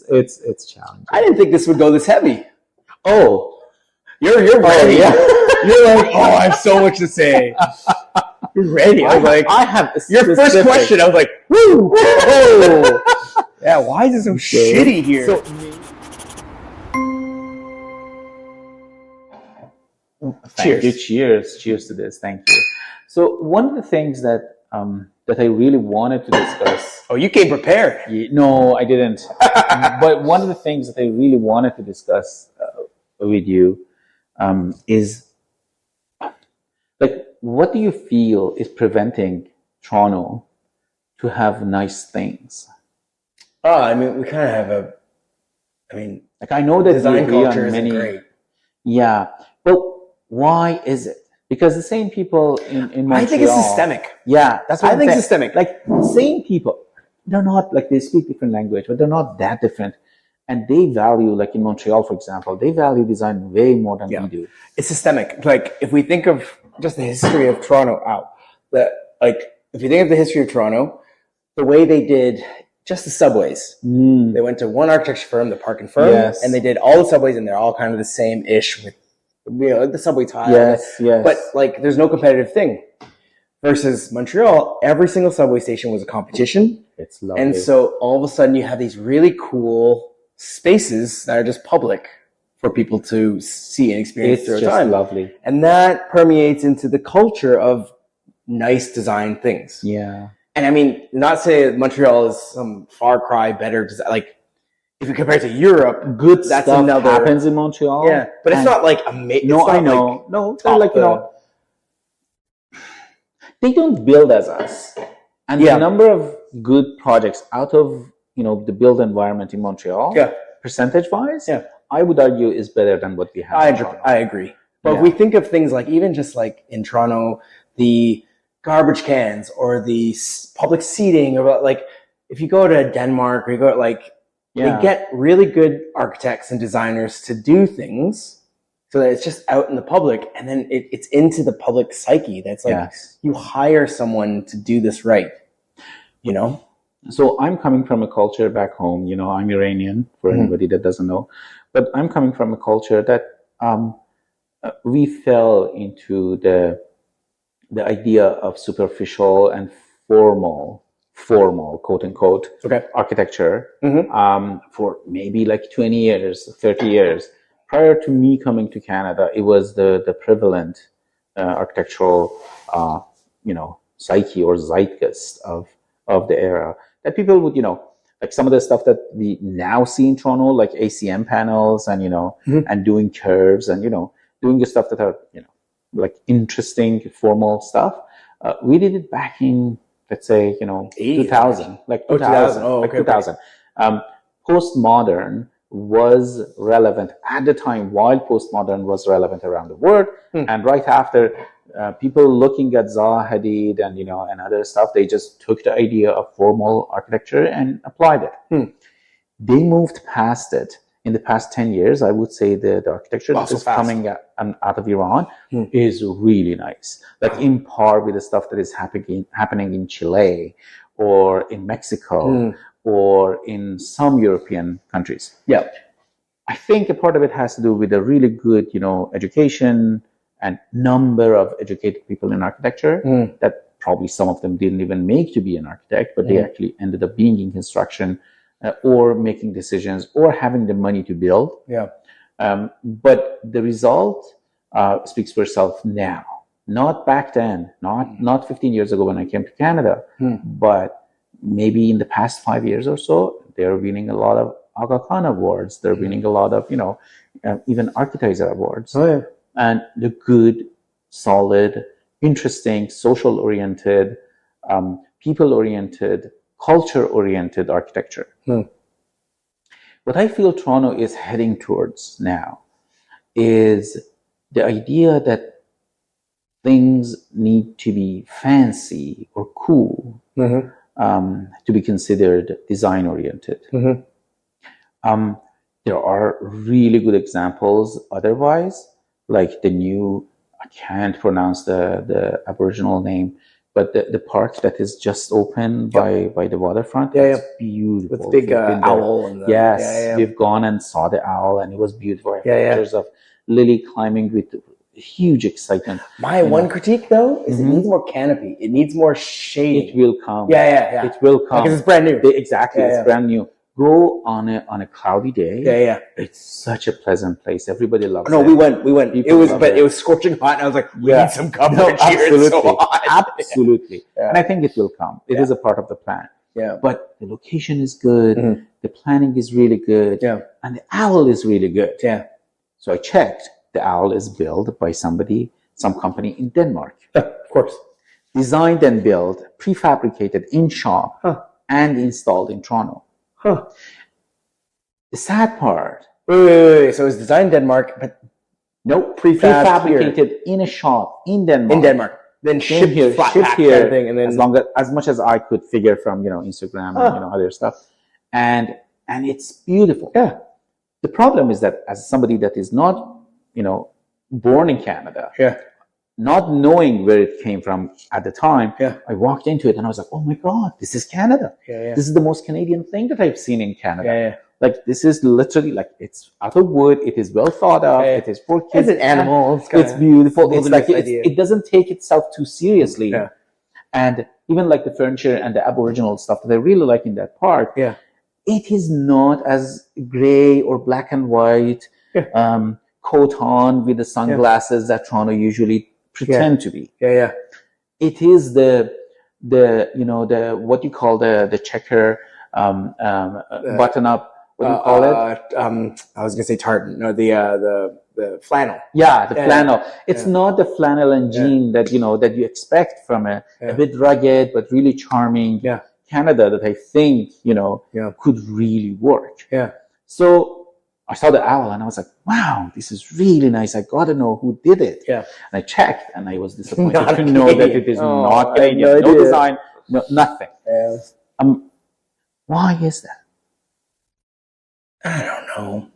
it's challenging. I didn't think this would go this heavy. Oh, you're ready. Yeah. You're like, oh, I have so much to say. You're ready. I was like, I have your first question. I was like, woo, whoa. Yeah, why is it so shitty here? Cheers to this. Thank you. So one of the things that that I really wanted to discuss. Oh, you came prepared. No, I didn't. But one of the things that I really wanted to discuss with you is, like, what do you feel is preventing Toronto to have nice things? Oh, I mean, we kind of have like, I know that design culture isn't great. Yeah, but why is it? Because the same people in Montreal... I think it's systemic. Yeah, that's what I think systemic. Like, the same people, they're not, like, they speak different language, but they're not that different. And they value, like in Montreal, for example, they value design way more than we do. It's systemic. Like, if we think of just the history of Toronto, if you think of the history of Toronto, the way they did just the subways. They went to one architecture firm, the Park and Firm, and they did all the subways, and they're all kind of the same-ish with, the subway tile. Yes. But, like, there's no competitive thing. Versus Montreal, every single subway station was a competition. It's lovely. And so all of a sudden you have these really cool spaces that are just public for people to see and experience through time. It's just lovely. And that permeates into the culture of nice design things. Yeah. And I mean, not say Montreal is some far cry better design. Like, if you compare it to Europe, good stuff happens in Montreal. Yeah, but it's not like amazing. No, I know. No, they're like, they don't build as us. And the number of good projects out of, the built environment in Montreal, percentage-wise, I would argue is better than what we have in Toronto. I agree. But if we think of things like, even just like in Toronto, the garbage cans or the public seating, or like, if you go to Denmark or you go to they get really good architects and designers to do things so that it's just out in the public, and then it's into the public psyche. That's like, you hire someone to do this right, So I'm coming from a culture back home, I'm Iranian, for anybody that doesn't know, but I'm coming from a culture that we fell into the idea of superficial and formal, quote unquote, architecture for maybe like 20 years, 30 years. Prior to me coming to Canada, it was the prevalent architectural, psyche or zeitgeist of the era, that people would, like some of the stuff that we now see in Toronto, like ACM panels and, and doing curves and, doing the stuff that are, like interesting, formal stuff. We did it back in, let's say, 2000, like 2000, like 2000. Postmodern was relevant at the time, while postmodern was relevant around the world. And right after, people looking at Zaha Hadid and, and other stuff, they just took the idea of formal architecture and applied it. They moved past it. In the past 10 years, I would say the architecture that is coming out of Iran is really nice. Like in par with the stuff that is happening in Chile or in Mexico or in some European countries. Yeah. I think a part of it has to do with a really good, education and number of educated people in architecture that probably some of them didn't even make to be an architect, but they actually ended up being in construction or making decisions or having the money to build. Yeah. But the result speaks for itself now, not back then, not 15 years ago when I came to Canada, but maybe in the past 5 years or so, they're winning a lot of Aga Khan awards. They're winning a lot of, even Architizer awards. Oh, yeah. And the good, solid, interesting, social-oriented, people-oriented, culture-oriented architecture. What I feel Toronto is heading towards now is the idea that things need to be fancy or cool to be considered design-oriented. There are really good examples otherwise, like the new, I can't pronounce the Aboriginal name, but the part that is just open by the waterfront, that's beautiful. With the big owl. And yes, we've gone and saw the owl, and it was beautiful. I have pictures of Lily climbing with huge excitement. My one critique, though, is it needs more canopy. It needs more shading. It will come. Yeah. It will come. Because it's brand new. Exactly, it's brand new. Go on a cloudy day. Yeah. It's such a pleasant place. Everybody loves it. No, we went. It was scorching hot, and I was like, we need some coverage here. It's so hot. Absolutely. And I think it will come. It is a part of the plan. Yeah. But the location is good. The planning is really good. Yeah. And the owl is really good. Yeah. So I checked. The owl is built by some company in Denmark. Of course. Designed and built, prefabricated in shop, and installed in Toronto. The sad part. Wait. So it was designed in Denmark, but prefabricated in a shop in Denmark. Then shipped here, thing, and then as much as I could figure from Instagram and other stuff, and it's beautiful. Yeah. The problem is that as somebody that is not born in Canada, not knowing where it came from at the time, I walked into it and I was like, oh my God, this is Canada. This is the most Canadian thing that I've seen in Canada. Like, this is literally, like, it's out of wood, it is well thought of, it is for kids. It's an animal. It's beautiful. It's like, it doesn't take itself too seriously. And even like the furniture and the Aboriginal stuff that I really like in that park, it is not as gray or black and white, coat on with the sunglasses that Toronto usually pretend to be. It is the what you call the checker button up. What do you call it? I was gonna say tartan. No, the flannel. Yeah, the flannel. It's not the flannel and jean that that you expect from a bit rugged but really charming Canada that I think could really work. So I saw the owl and I was like, wow, this is really nice. I got to know who did it. And I checked and I was disappointed to know that it is not Canadian. No design, nothing. Why is that? I don't know.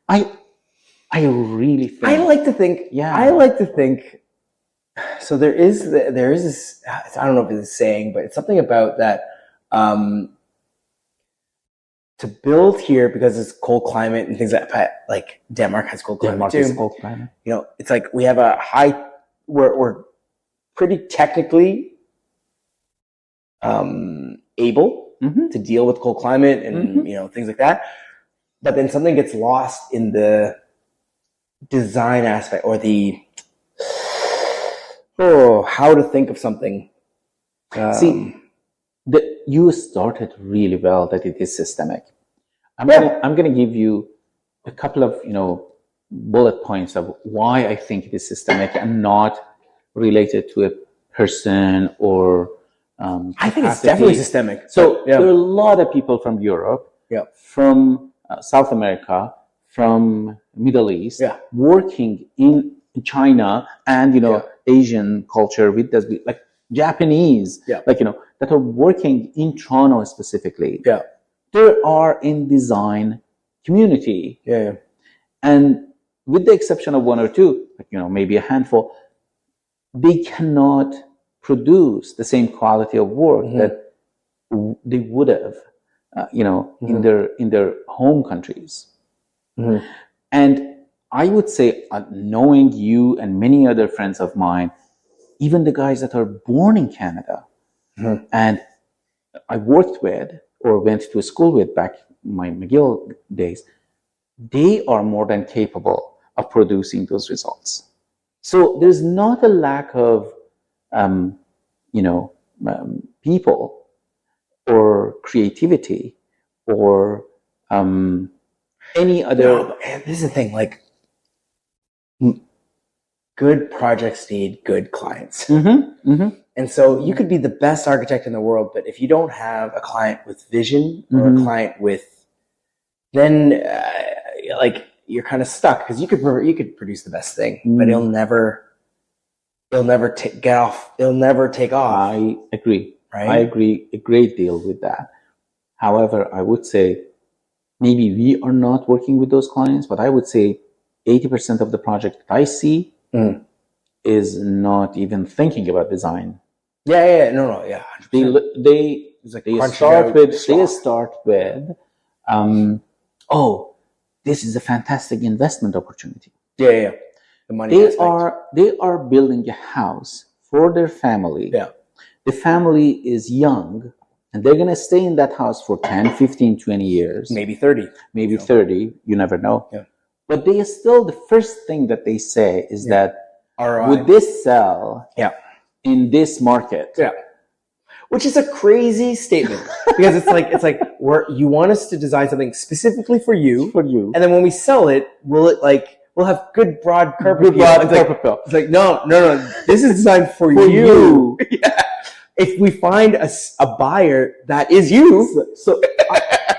I really think. I like to think. Yeah. I like to think. So there is this. I don't know if it's a saying, but it's something about that. To build here because it's cold climate and things like Denmark has cold climate too. Is cold climate. It's like we have a high. We're pretty technically able to deal with cold climate and things like that. But then something gets lost in the design aspect or the how to think of something. You started really well that it is systemic. I'm going to give you a couple of bullet points of why I think it is systemic and not related to a person or I think it's definitely systemic. So there are a lot of people from Europe, from South America, from Middle East, working in China and Asian culture with this, like Japanese, that are working in Toronto specifically. They are in design community. And with the exception of one or two, maybe a handful, they cannot produce the same quality of work that they would have, in their home countries. And I would say, knowing you and many other friends of mine, even the guys that are born in Canada, and I worked with or went to a school with back in my McGill days, they are more than capable of producing those results. So there's not a lack of, people or creativity or any other. This is the thing, like, good projects need good clients. And so you could be the best architect in the world, but if you don't have a client with vision or a client with, then you're kind of stuck because you could produce the best thing, but it'll never take off. I agree. Right? I agree a great deal with that. However, I would say maybe we are not working with those clients, but I would say 80% of the project that I see is not even thinking about design. No, yeah, 100%. They start with, oh, this is a fantastic investment opportunity. The money they are building a house for their family. The family is young, and they're going to stay in that house for 10, 15, 20 years. Maybe 30. Maybe 30. You never know. But they still, the first thing that they say is that, ROI. Would this sell in this market? Which is a crazy statement because it's like you want us to design something specifically for you, and then when we sell it, we'll have good broad carpet appeal. It's like no, this is designed for you. If we find a buyer that is you, so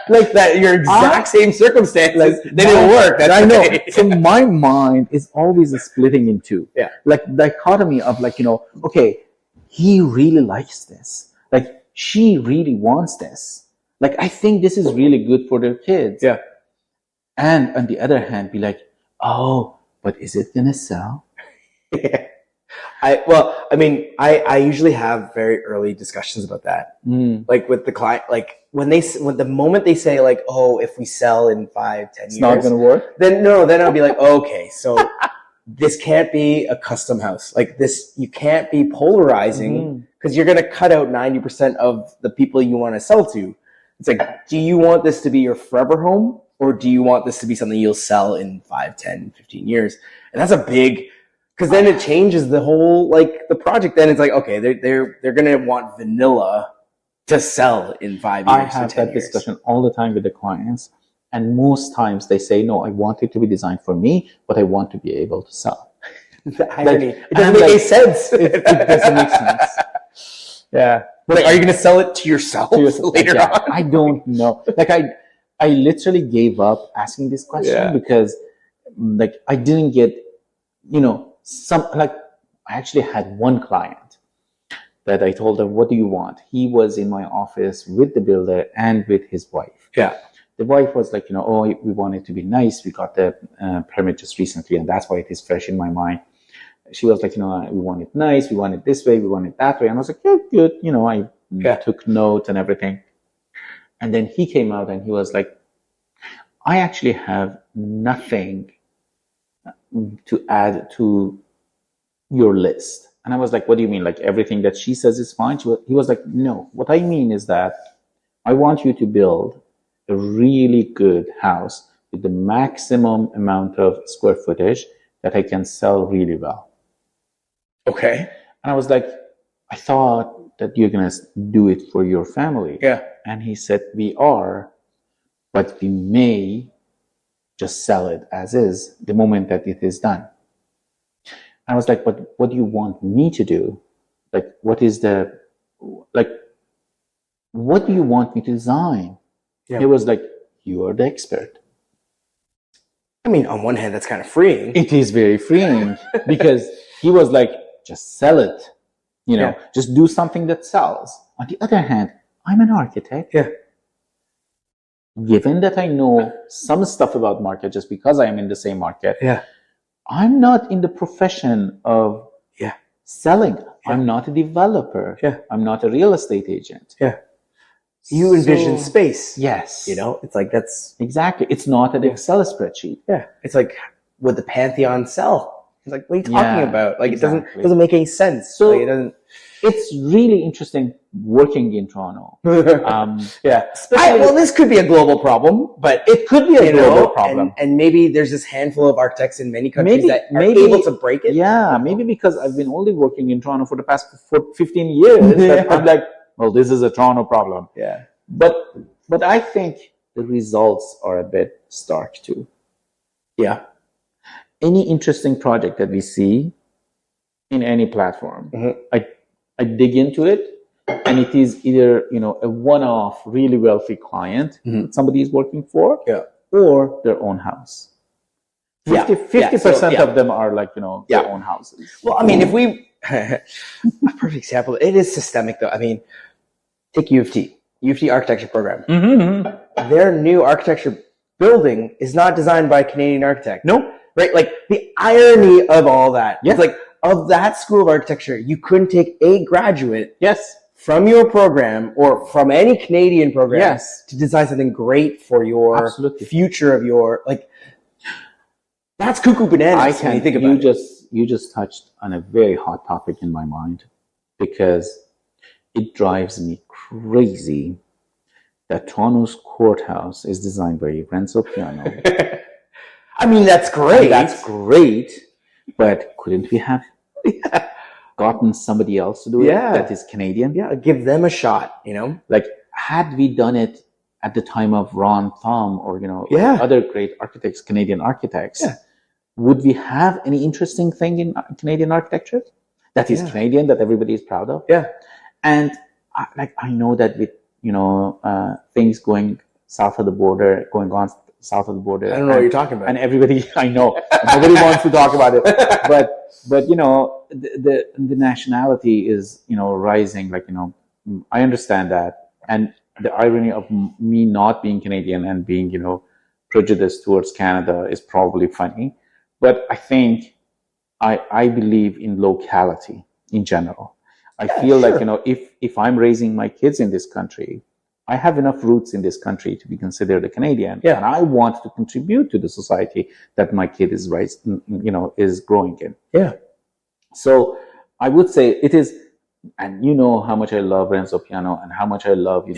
like that, your exact same circumstances, then it'll work. That I know. So my mind is always splitting in two. Like dichotomy of okay, he really likes this. Like she really wants this. Like I think this is really good for their kids. And on the other hand, be like, oh, but is it gonna sell? I usually have very early discussions about that. Like with the client, like when the moment they say like, oh, if we sell in 5-10 years, it's not going to work. Then I'll be like, okay, so this can't be a custom house. Like this, you can't be polarizing because you're going to cut out 90% of the people you want to sell to. It's like, do you want this to be your forever home, or do you want this to be something you'll sell in 5, 10, 15 years? And that's a big. Because then it changes the whole the project. Then it's like, okay, they're gonna want vanilla to sell in 5 years. I have that discussion all the time with the clients, and most times they say, "No, I want it to be designed for me, but I want to be able to sell." The irony. It doesn't make any sense. It doesn't make sense. But are you gonna sell it to yourself later on? I don't know. I literally gave up asking this question because I didn't get I actually had one client that I told them, what do you want? He was in my office with the builder and with his wife. The wife was like, oh, we want it to be nice. We got the permit just recently, and that's why it is fresh in my mind. She was like, we want it nice. We want it this way. We want it that way. And I was like, yeah, good. I took notes and everything. And then he came out and he was like, I actually have nothing to add to your list. And I was like, what do you mean? Like everything that she says is fine? He was like, no, what I mean is that I want you to build a really good house with the maximum amount of square footage that I can sell really well. Okay. And I was like, I thought that you're going to do it for your family. And he said, we are, but we may just sell it as is the moment that it is done. I was like, but what do you want me to do? What do you want me to design? He was like, you are the expert. I mean, on one hand, that's kind of freeing. It is very freeing because he was like, just sell it, just do something that sells. On the other hand, I'm an architect. Given that I know some stuff about market just because I am in the same market, I'm not in the profession of selling. I'm not a developer. I'm not a real estate agent. You envision space. Yes. It's like that's exactly. It's not an Excel spreadsheet. It's like, would the Pantheon sell? It's like, what are you talking about? Like exactly. It doesn't make any sense. So it doesn't. It's really interesting working in Toronto. Well, this could be a global problem, but it could be a global problem. And maybe there's this handful of architects in many countries that are able to break it. Maybe because I've been only working in Toronto for the past 15 years. That I'm like, well, this is a Toronto problem. But I think the results are a bit stark too. Any interesting project that we see in any platform, I dig into it, and it is either a one-off, really wealthy client that somebody is working for, or their own house. 50% of them are like their own houses. Well, I mean, if we a perfect example, it is systemic though. I mean, take U of T architecture program. Their new architecture building is not designed by a Canadian architect. No. Right? Like the irony of all that. Yeah. It's like, of that school of architecture, you couldn't take a graduate Yes. from your program or from any Canadian program Yes. to design something great for your Absolutely. future of your, like, that's cuckoo bananas when you think about it. You just touched on a very hot topic in my mind, because it drives me crazy that Toronto's courthouse is designed by Renzo Piano. I mean, that's great. And that's great, but couldn't we have gotten somebody else to do it that is Canadian? Yeah, give them a shot, you know? Like, had we done it at the time of Ron Thom or, other great architects, Canadian architects, would we have any interesting thing in Canadian architecture that is Canadian, that everybody is proud of? Yeah. And I know that with, things going south of the border, going on south of the border. I don't know what you're talking about. And everybody, I know, nobody wants to talk about it. But the nationality is, rising. Like, I understand that. And the irony of me not being Canadian and being, prejudiced towards Canada is probably funny. But I think I believe in locality in general. I feel like, if I'm raising my kids in this country, I have enough roots in this country to be considered a Canadian. Yeah. And I want to contribute to the society that my kid is is growing in. Yeah. So I would say it is, and you know how much I love Renzo Piano and how much I love,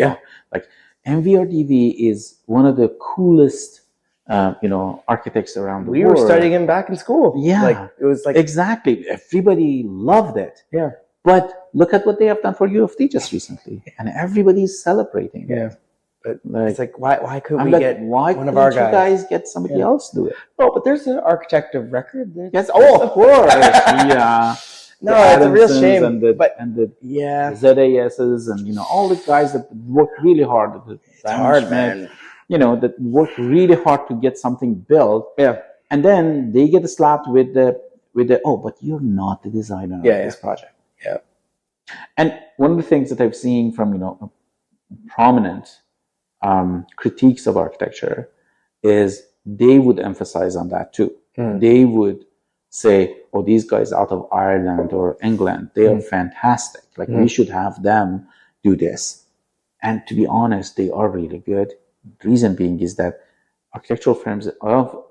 like MVRDV is one of the coolest, architects around the world. We were studying him back in school. Yeah. Like, it was like. Exactly. Everybody loved it. Yeah. But look at what they have done for U of T just recently, and everybody's celebrating. Yeah, but it's like, why couldn't we get one of our our guys? You guys get somebody else to do it? Oh, but there's an architect of record. Yes, of course. Yeah. No, it's a real shame. And the ZASs and all the guys that work really hard. It's hard, man. That work really hard to get something built. Yeah, and then they get slapped with the but you're not the designer of this project. Yeah. And one of the things that I've seen from, prominent critiques of architecture is they would emphasize on that too. They would say, oh, these guys out of Ireland or England, they are fantastic. Like, we should have them do this. And to be honest, they are really good. The reason being is that architectural firms of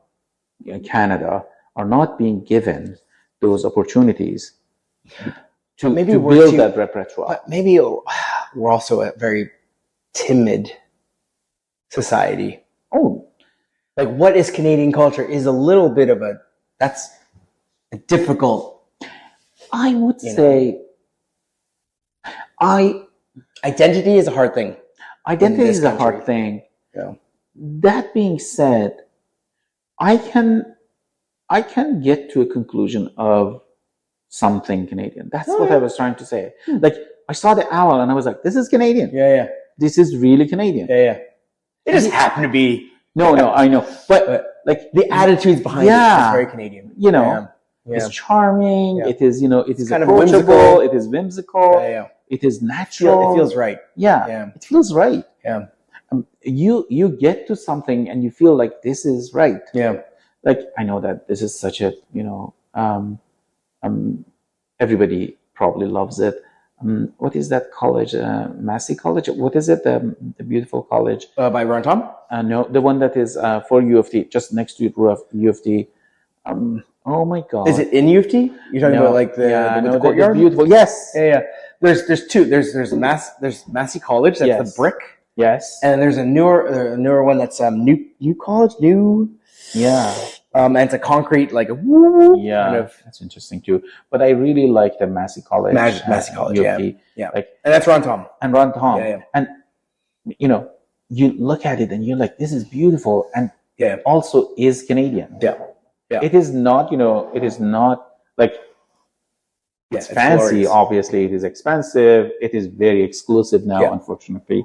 Canada are not being given those opportunities to build that repertoire. But maybe we're also a very timid society. Oh, like, what is Canadian culture is a little bit of that's a difficult. I would say, identity is a hard thing. Identity is a hard thing. Yeah. That being said, I can get to a conclusion of something Canadian. That's what I was trying to say. Like, I saw the owl and I was like, this is Canadian. Yeah. This is really Canadian. Yeah. It doesn't happen to be. No, I know. But like the attitudes behind it is very Canadian. It's charming. Yeah. It is, it is kind of whimsical. It is whimsical. Yeah. It is natural. It feels right. Yeah. It feels right. Yeah. You get to something and you feel like this is right. Yeah. Like, I know that this is such a, everybody probably loves it. What is that college? Massey College? What is it? The beautiful college? By Ron Thom? No, the one that is for U of T, just next to U of T. Oh my God! Is it in U of T? You're talking about like the courtyard? The beautiful. Yes. Yeah. There's two. There's Massey College. That's the brick. Yes. And there's a newer one that's new college. Yeah. And it's a concrete, like a kind of. That's interesting too. But I really like the Massey College. Massey College, yeah. Like, and that's Ron Thom. And Ron Thom. Yeah. And you look at it and you're like, this is beautiful, and also is Canadian. Yeah. It is not. It is not like. It's fancy. Glorious. Obviously, it is expensive. It is very exclusive now, unfortunately.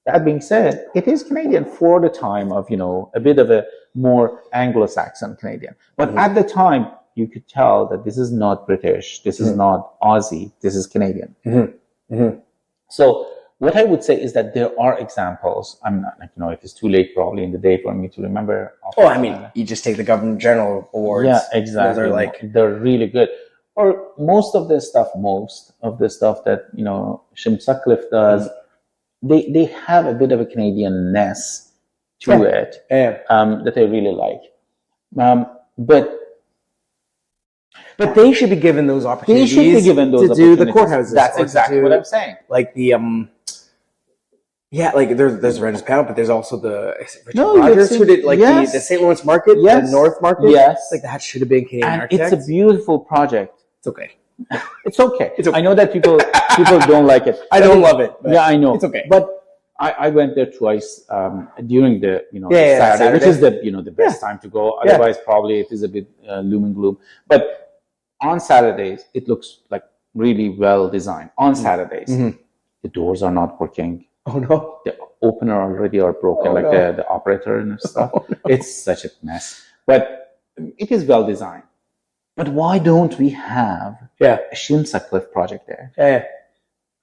That being said, it is Canadian for the time of, a bit of a more Anglo-Saxon Canadian. But at the time, you could tell that this is not British. This is not Aussie. This is Canadian. So what I would say is that there are examples. I'm not, it is too late probably in the day for me to remember. Oh, I mean, you just take the Governor General Awards. Yeah, exactly. Those are they're really good. or most of the stuff that Shim Sutcliffe does, they have a bit of a Canadian-ness to it that I really like. But they should be given those opportunities. They should be given those to do the courthouses. That's exactly what I'm saying. Like the like there's Ren's panel, but there's also the Richard Rogers who did like the St. Lawrence Market, the North Market. Yes, like that should have been Canadian architects. It's a beautiful project. It's okay. It's okay. I know that people don't like it. I don't love it. Yeah, I know. It's okay. But I went there twice during the Saturday, which is the best time to go. Otherwise, probably it is a bit gloom and gloom. But on Saturdays, it looks like really well designed. On Saturdays, the doors are not working. Oh no! The opener already are broken, the operator and stuff. Oh, no. It's such a mess. But it is well designed. But why don't we have a Shim Sutcliffe project there? Yeah.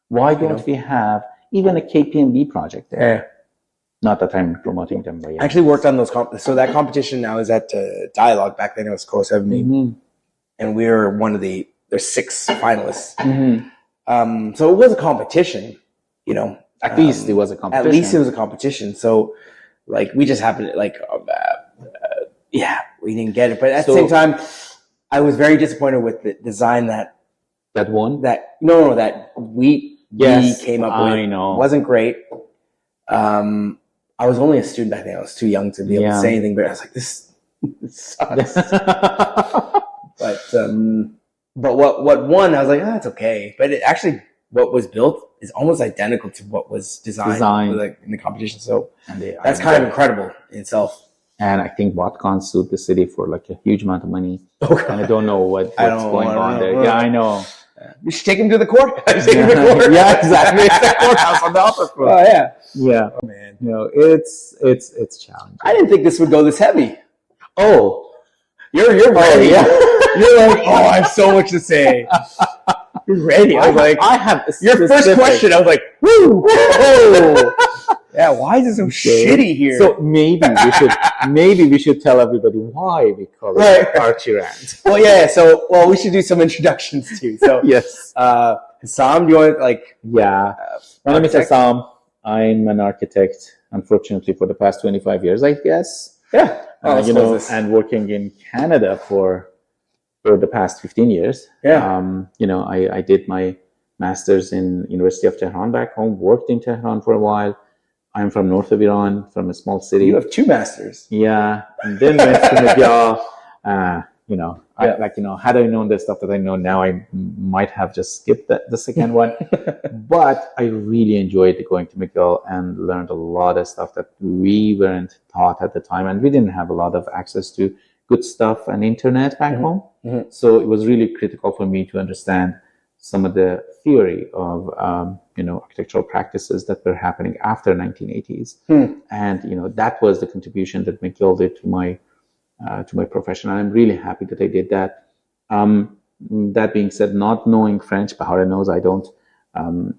Why don't we have even a KPMB project there? Yeah. Not that I'm promoting them, but I actually worked on those. So that competition now is at Dialogue. Back then it was Close 70. And we were there's 6 finalists. So it was a competition, At least it was a competition. At least it was a competition. So, like, we just happened to, we didn't get it. But at the same time, I was very disappointed with the design that won? That we came up with. I know. Wasn't great. I was only a student, I think. I was too young to be able to say anything, but I was like, this sucks. But what won, I was like, it's okay. But it actually, what was built is almost identical to what was designed. In the competition. So that's kind of incredible in itself. And I think Botcon sued the city for like a huge amount of money. And I don't know what's going on there. Yeah, I know. You should take him to the court. Yeah, exactly. It's the courthouse on the upper floor. Oh yeah. Yeah. Oh man. It's challenging. I didn't think this would go this heavy. Oh. You're ready. You're like, I have so much to say. You're ready. I was like, I have your first question. I was like, woo, whoa. Yeah, why is it so shitty here? So maybe we should tell everybody why we call it Archie Rant. Well, we should do some introductions too. So yes. Hesam, do you want my name is Hesam. I'm an architect, unfortunately, for the past 25 years, I guess. Yeah. And working in Canada for the past 15 years. Yeah. I did my master's in University of Tehran back home, worked in Tehran for a while. I'm from north of Iran, from a small city. You have 2 masters. Yeah. And then went to McGill. Had I known the stuff that I know now, I might have just skipped the second one. But I really enjoyed going to McGill and learned a lot of stuff that we weren't taught at the time. And we didn't have a lot of access to good stuff and internet back home. So it was really critical for me to understand some of the theory of architectural practices that were happening after 1980s. And that was the contribution that McGill did to my profession. And I'm really happy that I did that. That being said, not knowing French, Bahara knows I don't.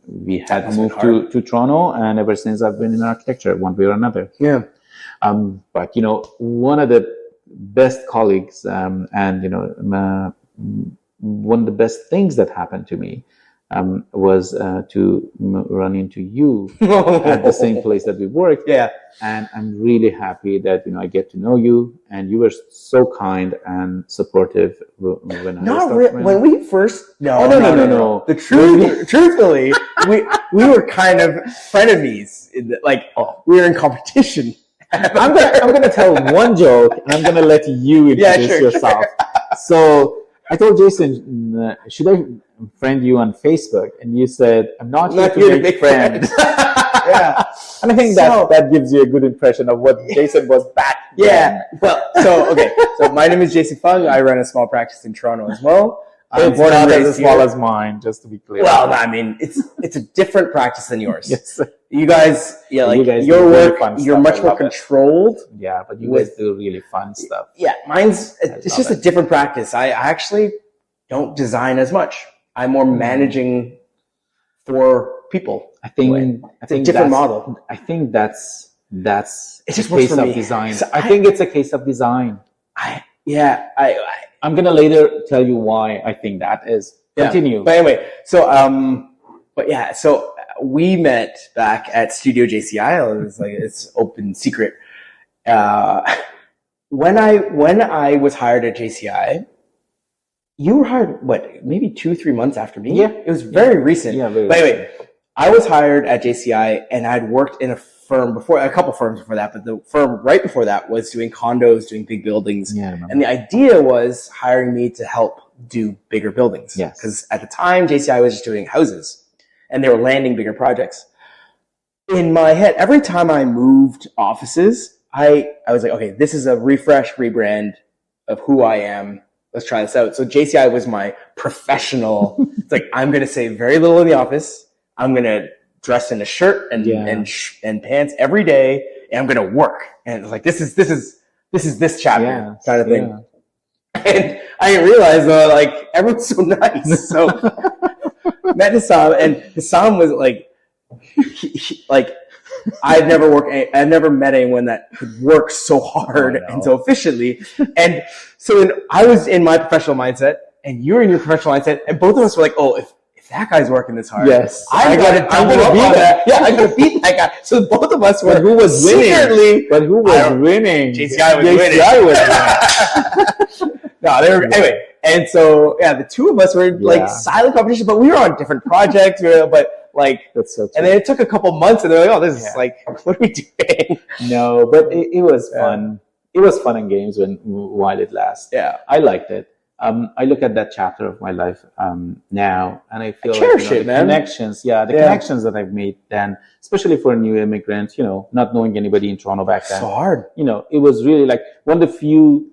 We had moved to Toronto, and ever since I've been in architecture one way or another. Yeah. But one of the best colleagues, one of the best things that happened to me was to run into you at the same place that we worked. Yeah. And I'm really happy that, I get to know you, and you were so kind and supportive when we first. No. The truthfully, we were kind of frenemies. We were in competition. I'm gonna tell one joke, and I'm gonna let you introduce yourself. So I told Jason, should I friend you on Facebook? And you said, I'm not here to make friends. Yeah. And I think that gives you a good impression of what Jason was back then. Yeah. Well, so my name is Jason Fung. I run a small practice in Toronto as well. It's not as small as mine, just to be clear. Well, I mean, it's a different practice than yours. Yes. You guys, your work, you're much more controlled. Yeah, but you guys do really fun stuff. Yeah, it's just a different practice. I actually don't design as much. I'm more managing for people. I think it's a different model. I think that's it's just a case of design. So I think it's a case of design. I'm gonna later tell you why I think that is. Continue. But anyway, so we met back at Studio JCI. It was like it's open secret. When I was hired at JCI, you were hired maybe 2-3 months after me? Yeah, it was very recent. Yeah, very but anyway, recent. I was hired at JCI, and I'd worked in a couple firms before that, but the firm right before that was doing condos, doing big buildings. Yeah, and the idea was hiring me to help do bigger buildings. Yes. Because at the time, JCI was just doing houses, and they were landing bigger projects. In my head, every time I moved offices, I was like, okay, this is a rebrand of who I am. Let's try this out. So JCI was my professional. It's like, I'm going to say very little in the office. I'm going to dress in a shirt and pants every day, and I'm going to work. And it's like, this is this chapter kind of thing. Yeah. And I didn't realize though, like, everyone's so nice. So met Hesam, and Hesam was like, I've never met anyone that could work so hard and so efficiently. And so I was in my professional mindset, and you were in your professional mindset, and both of us were like, oh, if that guy's working this hard, yes, I'm gonna beat that. Yeah, I'm gonna beat that guy. So both of us were. But who was winning? But who was winning? JCI was winning. No, they were anyway. And so the two of us were like silent competition, but we were on different projects. That's so true. And then it took a couple months, and they're like, "Oh, this is like, what are we doing?" No, but it was fun. It was fun and games while it lasted. Yeah, I liked it. I look at that chapter of my life now, and I feel cherish it, man. Connections. Yeah, the connections that I've made then, especially for a new immigrant, not knowing anybody in Toronto back then. So hard. It was really like one of the few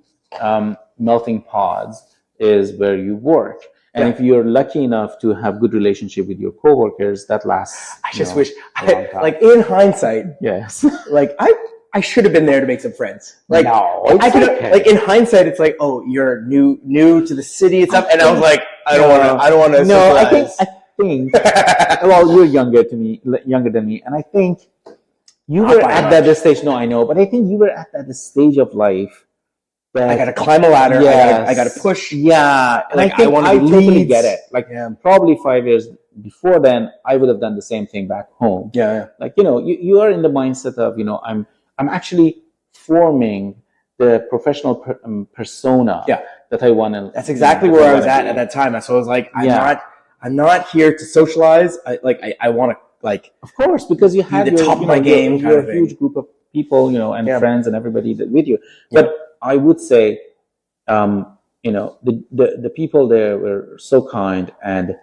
melting pods is where you work. And if you're lucky enough to have good relationship with your coworkers, that lasts. I just wish, in hindsight, yes, I should have been there to make some friends. No, in hindsight, it's like, oh, you're new to the city and stuff, and I was like, I don't want to. No, I think. Well, you're younger than me, and I think you were at that stage. No, I know, but I think you were at that stage of life. I got to climb a ladder. Yes. I got to push. Yeah. And I totally get it. Probably 5 years before then, I would have done the same thing back home. Yeah. You are in the mindset of, I'm actually forming the professional persona that I want to. That's exactly where I was at that time. So I was like, I'm not here to socialize. I want to of course, because you have the top of my game. You're a huge group of people, and friends and everybody with you. But I would say, the people there were so kind, and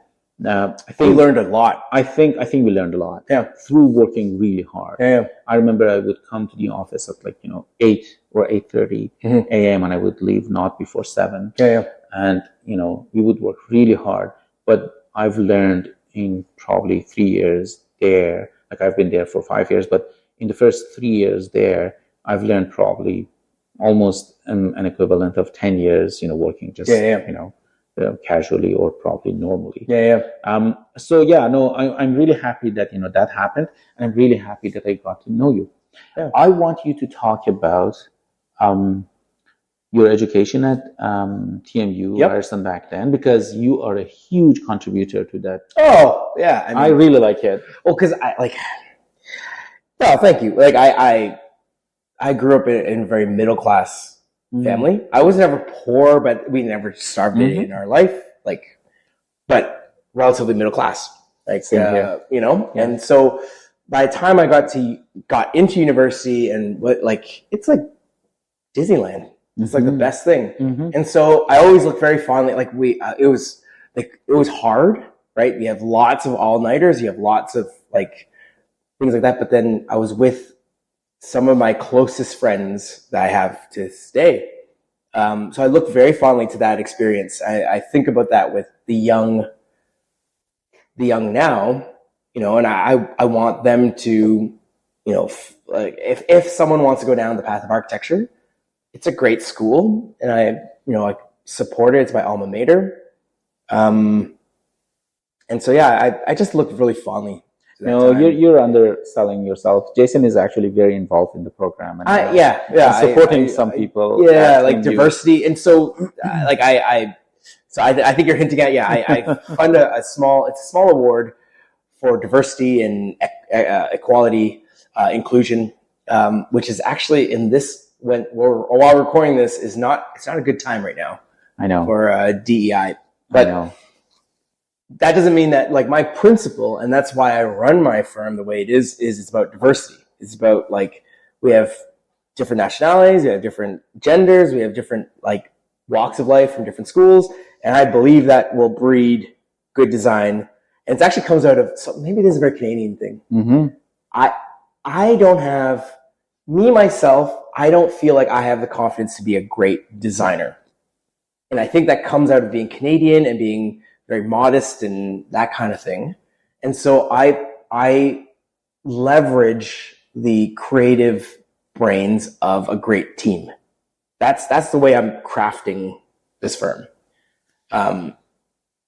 I think we learned a lot. I think we learned a lot. Through working really hard. I remember I would come to the office at 8 or 8:30 a.m. and I would leave not before 7. And we would work really hard. But I've learned in probably 3 years there. I've been there for 5 years, but in the first 3 years there, I've learned probably almost an equivalent of 10 years, working just, casually or probably normally. I'm really happy that, that happened. And I'm really happy that I got to know you. I want you to talk about your education at TMU, Ryerson back then, because you are a huge contributor to that. Oh, yeah. I really like it. Well, because thank you. I grew up in a very middle class family. I was never poor, but we never starved in our life. But relatively middle class. And so by the time I got into university, and it's like Disneyland. It's like the best thing. And so I always look very fondly. It was hard, right? You have lots of all-nighters. You have lots of things like that. But then I was with some of my closest friends that I have to this day. So I look very fondly to that experience. I think about that with the young now, and I want them to, if someone wants to go down the path of architecture, it's a great school, and I support it. It's my alma mater. And so, I just look really fondly. No, you're underselling yourself. Jason is actually very involved in the program and and supporting some people. Yeah, like diversity, and so like I think you're hinting at I fund it's a small award for diversity and equality, inclusion, which is actually in this while recording this it's not a good time right now. I know for DEI, but that doesn't mean that like my principle, and that's why I run my firm the way it is it's about diversity. It's about like we have different nationalities, we have different genders, we have different like walks of life from different schools, and I believe that will breed good design. And it actually comes out of, so maybe this is a very Canadian thing. Mm-hmm. I don't have, myself, I don't feel like I have the confidence to be a great designer. And I think that comes out of being Canadian and being very modest and that kind of thing. And so I leverage the creative brains of a great team. That's the way I'm crafting this firm.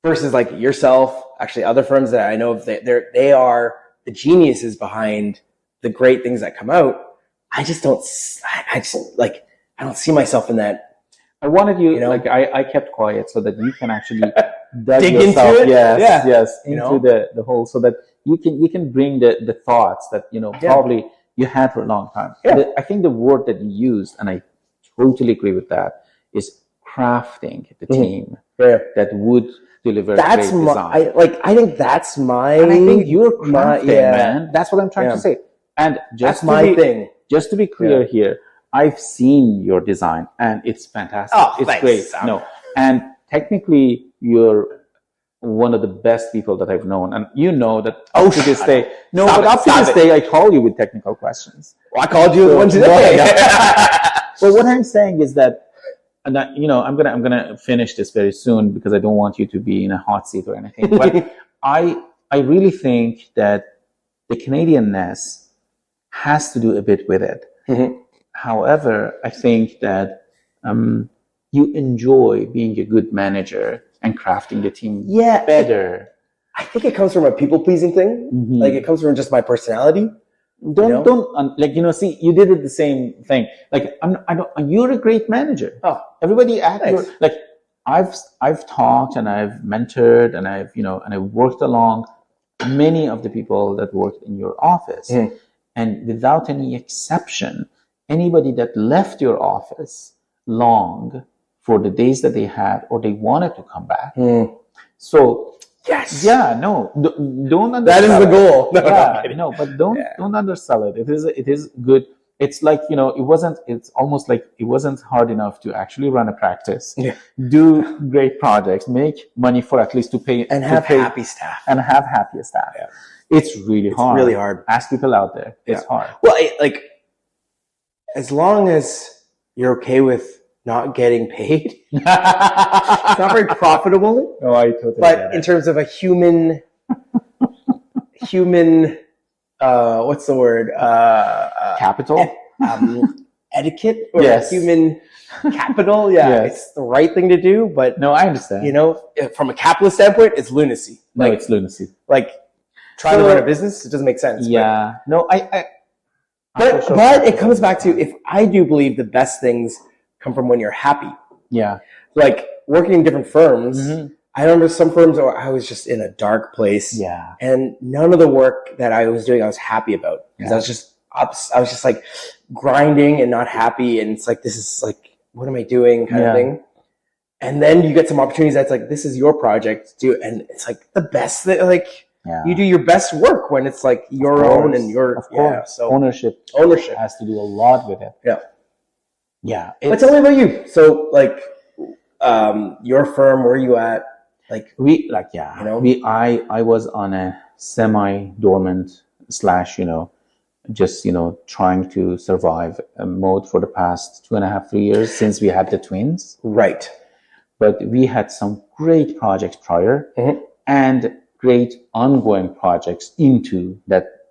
Versus like yourself, actually other firms that I know of, they are the geniuses behind the great things that come out. I don't see myself in that. I wanted you like I kept quiet so that you can actually dig yourself, into it. Yes, into the whole, so that you can bring the thoughts that probably you had for a long time. Yeah. I think the word that you used, and I totally agree with that, is crafting the team that would deliver great design. I think that's my. And I think you're crafting, man. That's what I'm trying to say. And that's my thing. Just to be clear here, I've seen your design and it's fantastic. Oh, it's thanks, great. Sam. No, and technically you're one of the best people that I've known, and you know that up to this day. No, but up to this day, I call you with technical questions. Well, I called you one today. Well, what I'm saying is that, and I'm gonna finish this very soon because I don't want you to be in a hot seat or anything. But I really think that the Canadianness has to do a bit with it. Mm-hmm. However, I think that you enjoy being a good manager and crafting the team better. I think it comes from a people-pleasing thing. Mm-hmm. Like it comes from just my personality. See, you did it the same thing. Like you're a great manager. Oh, everybody I've talked and I've mentored and I've worked along many of the people that worked in your office. Mm. And without any exception, anybody that left your office longed for the days that they had or they wanted to come back. Mm. So, yes. Yeah, no, don't undersell that is the goal. But don't undersell it. It is good. It's like, it's almost like it wasn't hard enough to actually run a practice, do great projects, make money for at least to pay. And have happy staff. And have happy staff. Yeah. It's really hard. It's really hard. Ask people out there. It's hard. Well, as long as you're okay with not getting paid, it's not very profitable. No, I totally But get it. in terms of a human, what's the word? Capital? Etiquette or Yes. human capital. Yeah, Yes. It's the right thing to do. But No, I understand. from a capitalist standpoint, it's lunacy. It's lunacy. Like trying to run a business, it doesn't make sense. Yeah. But it comes back to, if I do believe the best things come from when you're happy. Yeah. Like working in different firms, Mm-hmm. I remember some firms where I was just in a dark place. Yeah. And none of the work that I was doing, I was happy about. Because I was just like grinding and not happy. And it's like, this is like, what am I doing kind of thing. And then you get some opportunities that's like, this is your project to do. And it's like the best thing, like, you do your best work when it's like your own and your, of course. So ownership has to do a lot with it. Yeah. Yeah. But tell me about you. So like, your firm, where are you at? Like I was on a semi-dormant / just trying to survive mode for the past 2.5-3 years since we had the twins. Right. But we had some great projects prior and great ongoing projects into that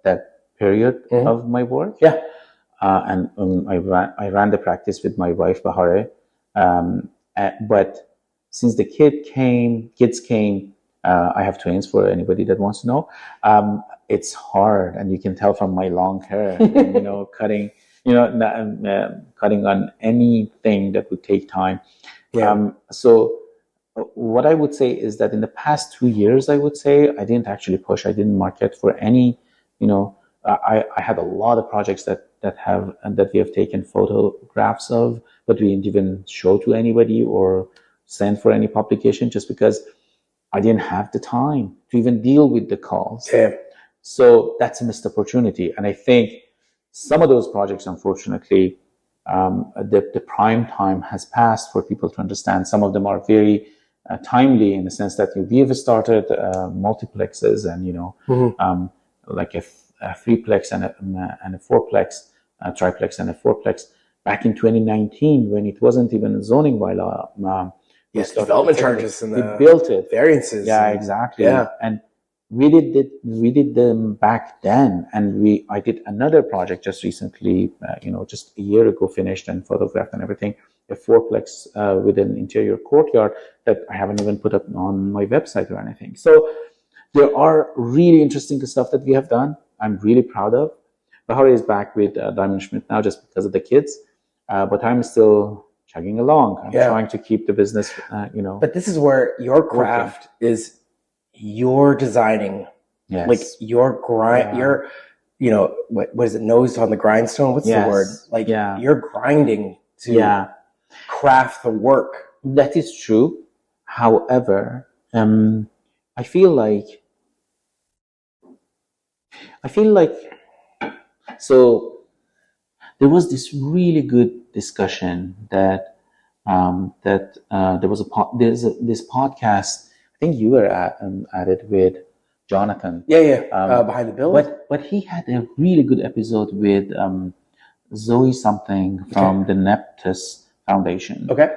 period of my work. Yeah. And I ran the practice with my wife Bahare. But since the kids came, I have twins for anybody that wants to know. It's hard, and you can tell from my long hair, and, cutting, cutting on anything that would take time. Yeah. So what I would say is that in the past 2 years, I would say I didn't actually push. I didn't market for any, I had a lot of projects that we have taken photographs of, but we didn't even show to anybody or send for any publication, just because I didn't have the time to even deal with the calls. Yeah. So that's a missed opportunity. And I think some of those projects, unfortunately, the prime time has passed for people to understand. Some of them are very timely in the sense that we have started multiplexes and, like a threeplex and a fourplex, a triplex and a fourplex back in 2019, when it wasn't even a zoning bylaw. Yes, development charges and we built it. Variances. Yeah, exactly. Yeah. And we did them back then, and I did another project just recently, just a year ago, finished and photographed and everything, a fourplex with an interior courtyard that I haven't even put up on my website or anything. So there are really interesting stuff that we have done. I'm really proud of. Bahar is back with Diamond Schmidt now just because of the kids, but I'm still chugging along. I'm trying to keep the business, But this is where your craft is. You're designing, like your grind, what is it? Nose on the grindstone. What's the word? Like you're grinding to craft the work. That is true. However, I feel like so there was this really good discussion that there was this podcast. I think you were at it with Jonathan. Behind the Bills. But he had a really good episode with Zoe something from the Neptus Foundation. Okay.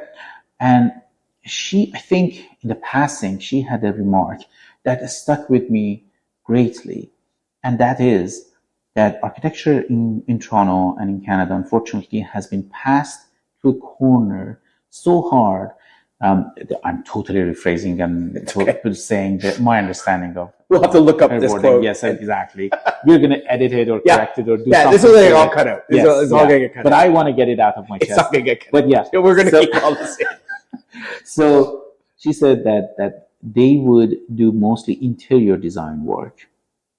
And I think in the passing, she had a remark that stuck with me greatly. And that is that architecture in Toronto and in Canada, unfortunately, has been passed to a corner so hard. I'm totally rephrasing and saying that my understanding of. We'll have to look up this quote. Yes, exactly. We're going to edit it or correct it or do something. Yeah, this is all cut out. It's all going to get cut out. But I want to get it out of my chest. It's not going to get cut out. But we're going to keep all this in. So she said that they would do mostly interior design work.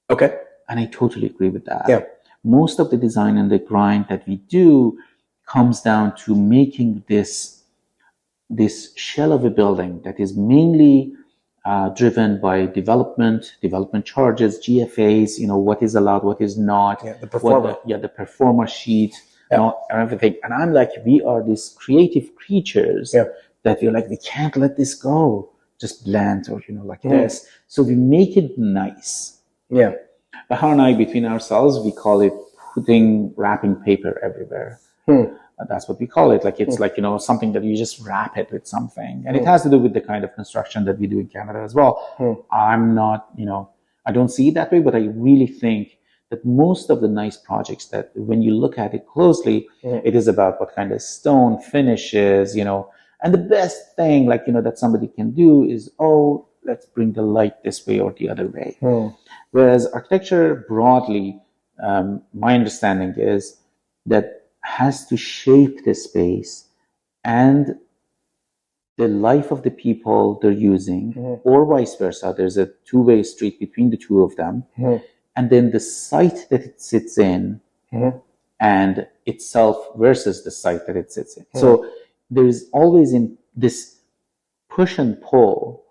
Okay. And I totally agree with that. Yeah. Most of the design and the grind that we do comes down to making this shell of a building that is mainly driven by development charges, GFAs, what is allowed, what is not. Yeah, the performer. The performer sheet, and everything. And I'm like, we are these creative creatures that we're like, we can't let this go, just bland or, like this. So we make it nice. Yeah. Bahar and I, between ourselves, we call it putting wrapping paper everywhere. That's what we call it. Like it's like, something that you just wrap it with something. And it has to do with the kind of construction that we do in Canada as well. I'm not, I don't see it that way, but I really think that most of the nice projects that when you look at it closely, it is about what kind of stone finishes, and the best thing that somebody can do is, let's bring the light this way or the other way. Whereas architecture broadly, my understanding is that has to shape the space and the life of the people they're using, or vice versa. There's a two-way street between the two of them. And then the site that it sits in and itself versus the site that it sits in. So there is always in this push and pull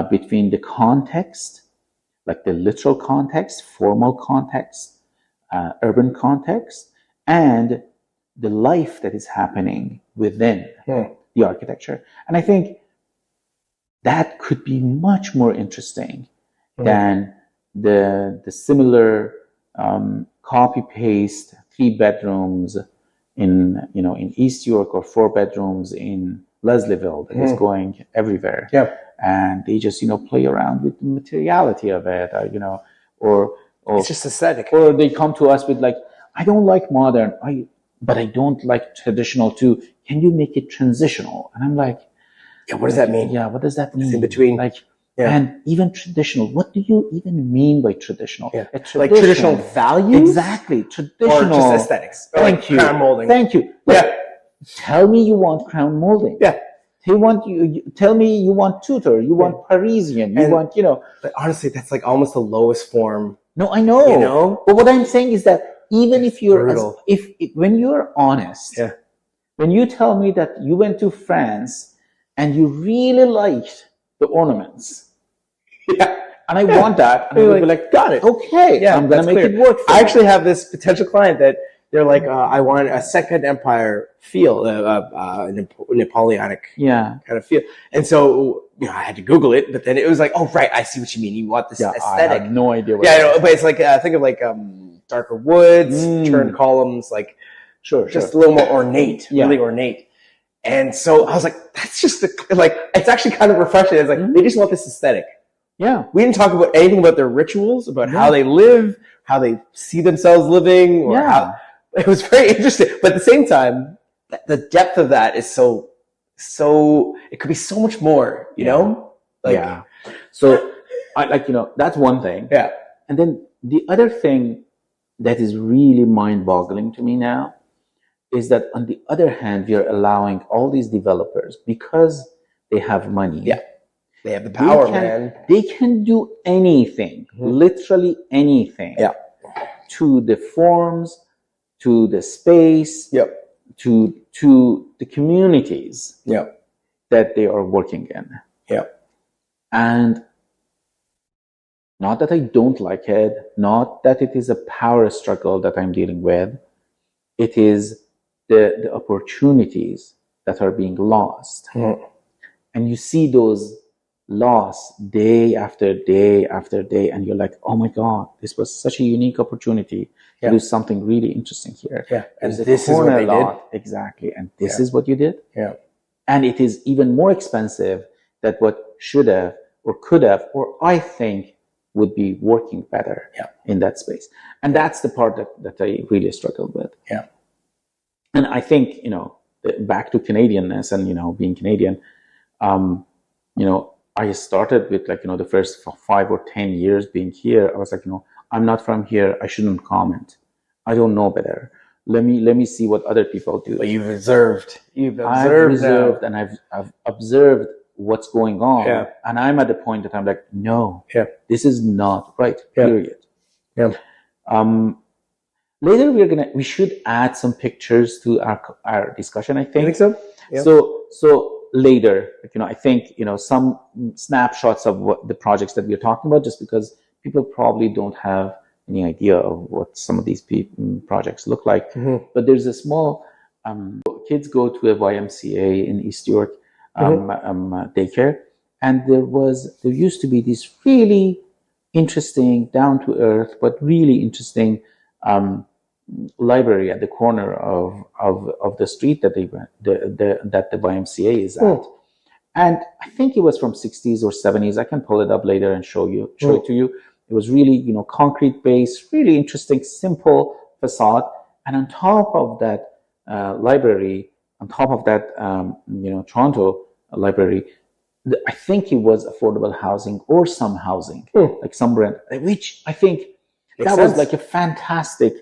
between the context, like the literal context, formal context, urban context, and the life that is happening within the architecture. And I think that could be much more interesting than the similar copy paste 3 bedrooms in East York or 4 bedrooms in Leslieville that is going everywhere. And they just play around with the materiality of it, or it's just aesthetic. Or they come to us with like, I don't like modern, but I don't like traditional too. Can you make it transitional? And I'm like, what does that mean? Yeah, what does that mean? It's in between. Like, And even traditional. What do you even mean by traditional? Like traditional values? Exactly. Traditional. Or just aesthetics. Thank you. Crown molding. Thank you. Tell me you want crown molding. Tell me you want Tudor. You want Parisian. You want, But honestly, that's like almost the lowest form. No, I know. But what I'm saying is that even if you're, when you're honest, when you tell me that you went to France and you really liked the ornaments, and I want that, and I would be like, got it. Okay, I'm going to make it work for I actually have this potential client that they're like, I want a Second Empire feel, Napoleonic kind of feel. And so, I had to Google it, but then it was like, oh, right, I see what you mean. You want this aesthetic. I have no idea what but it's like, think of like darker woods, turned columns, like just a little more ornate, really ornate. And so I was like, that's just it's actually kind of refreshing. It's like, they just want this aesthetic. Yeah. We didn't talk about anything about their rituals, about how they live, how they see themselves living, or how it was very interesting. But at the same time, the depth of that is so it could be so much more, you know? So that's one thing. Yeah. And then the other thing that is really mind-boggling to me now is that on the other hand, we are allowing all these developers, because they have money. Yeah. They have the power, They can do anything, literally anything. Yeah. To the forms, to the space, to the communities that they are working in. Yeah. And not that I don't like it, not that it is a power struggle that I'm dealing with. It is the opportunities that are being lost. And you see those loss day after day after day, and you're like, oh my God, this was such a unique opportunity to do something really interesting here. And this is what they did. Exactly. And this is what you did. And it is even more expensive than what should have or could have, or I think would be working better in that space. And that's the part that I really struggled with. And I think, back to Canadianness and, being Canadian, I started with the first 5 or 10 years being here. I was like, I'm not from here. I shouldn't comment. I don't know better. Let me see what other people do. But you've observed. I've observed, and I've observed what's going on. And I'm at the point that I'm like, no, this is not right. Period. Later we should add some pictures to our discussion, I think. You think so? So later, I think, some snapshots of what the projects that we're talking about, just because people probably don't have any idea of what some of these projects look like. But there's a small, kids go to a YMCA in East York daycare, and there used to be this really interesting, down to earth, but really interesting library at the corner of the street that that the YMCA is at. And I think it was from 60s or 70s. I can pull it up later and show it to you. It was really, concrete based, really interesting, simple facade. And on top of that library, on top of that, Toronto library, I think it was affordable housing or some housing, like some rent, which I think that was like a fantastic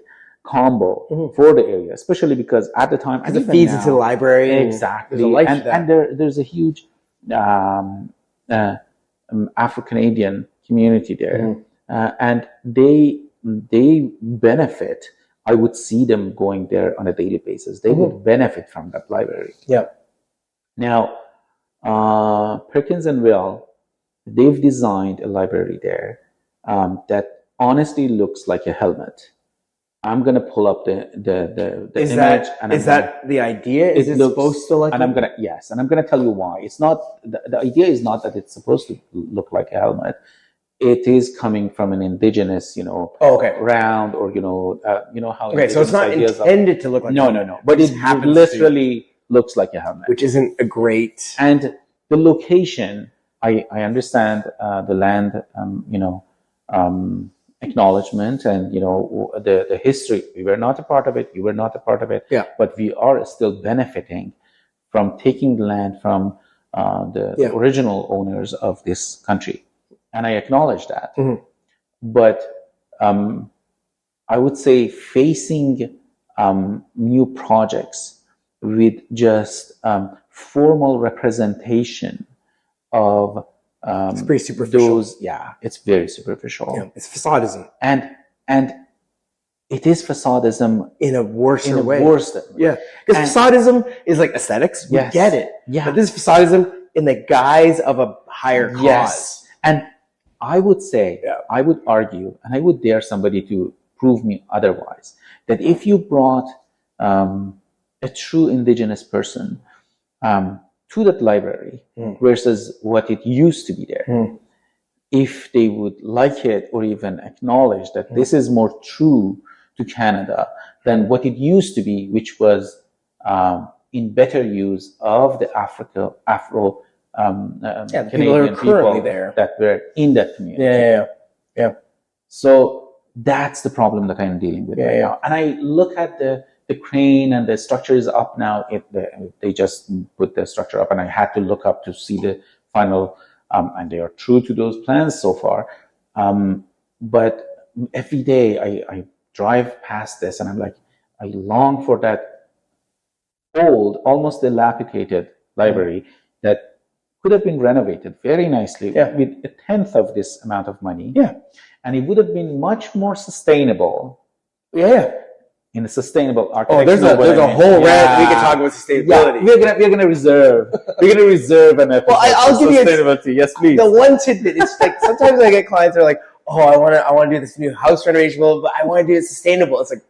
combo for the area, especially because at the time, it feeds into the library. Exactly. There's a life and there's a huge Afro-Canadian community there. And they benefit. I would see them going there on a daily basis. They would benefit from that library. Now, Perkins and Will, they've designed a library there that honestly looks like a helmet. I'm gonna pull up the image. Is that the idea? Is it supposed to look? And I'm gonna tell you why. It's not the idea is not that it's supposed to look like a helmet. It is coming from an indigenous, round, or how. Okay, so it's not intended to look like. No. But it literally looks like a helmet, which isn't a great. And the location, I understand the land, acknowledgement and the history. We were not a part of it. You were not a part of it. Yeah. But we are still benefiting from taking the land from the original owners of this country, and I acknowledge that. But I would say facing new projects with just formal representation of it's pretty superficial. It's very superficial. Yeah, it's facadism, and it is facadism in a worse way. Yeah, because facadism is like aesthetics. We get it. Yeah, but this is facadism in the guise of a higher cause. Yes, and I would say, I would argue, and I would dare somebody to prove me otherwise, that if you brought a true indigenous person to that library versus what it used to be there, if they would like it or even acknowledge that this is more true to Canada than what it used to be, which was in better use of the Afro the people Canadian who are currently there that were in that community. Yeah. So that's the problem that I'm dealing with right now. And I look at the crane, and the structure is up now. They just put the structure up, and I had to look up to see the final, and they are true to those plans so far. But every day I drive past this, and I'm like, I long for that old, almost dilapidated library that could have been renovated very nicely with a tenth of this amount of money. And it would have been much more sustainable. In a sustainable architecture. There's a whole rant we can talk about sustainability. We're gonna reserve an episode. Well, I'll give sustainability. Yes, please. The one tidbit. It's like sometimes I get clients that are like, "Oh, I want to do this new house renovation, but I want to do it sustainable." It's like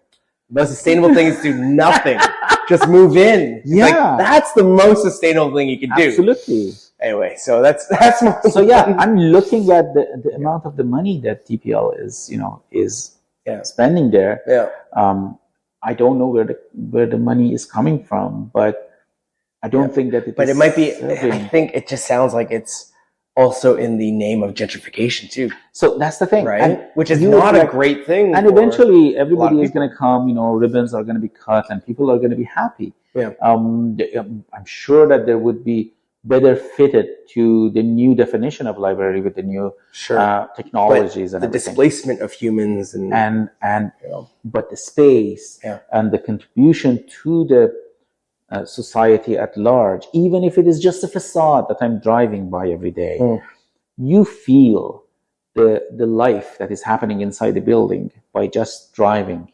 the most sustainable thing is do nothing. Just move in. It's like, that's the most sustainable thing you can do. Absolutely. Anyway, so that's my. So I'm looking at the amount of the money that TPL is spending there. I don't know where the money is coming from, but I don't think that it might be. I think it just sounds like it's also in the name of gentrification too. So that's the thing, right? Which is not a great thing. And eventually, everybody is going to come. Ribbons are going to be cut, and people are going to be happy. I'm sure that there would be better fitted to the new definition of library with the new technologies and the displacement of humans and but the space and the contribution to the society at large, even if it is just a facade that I'm driving by every day, you feel the life that is happening inside the building by just driving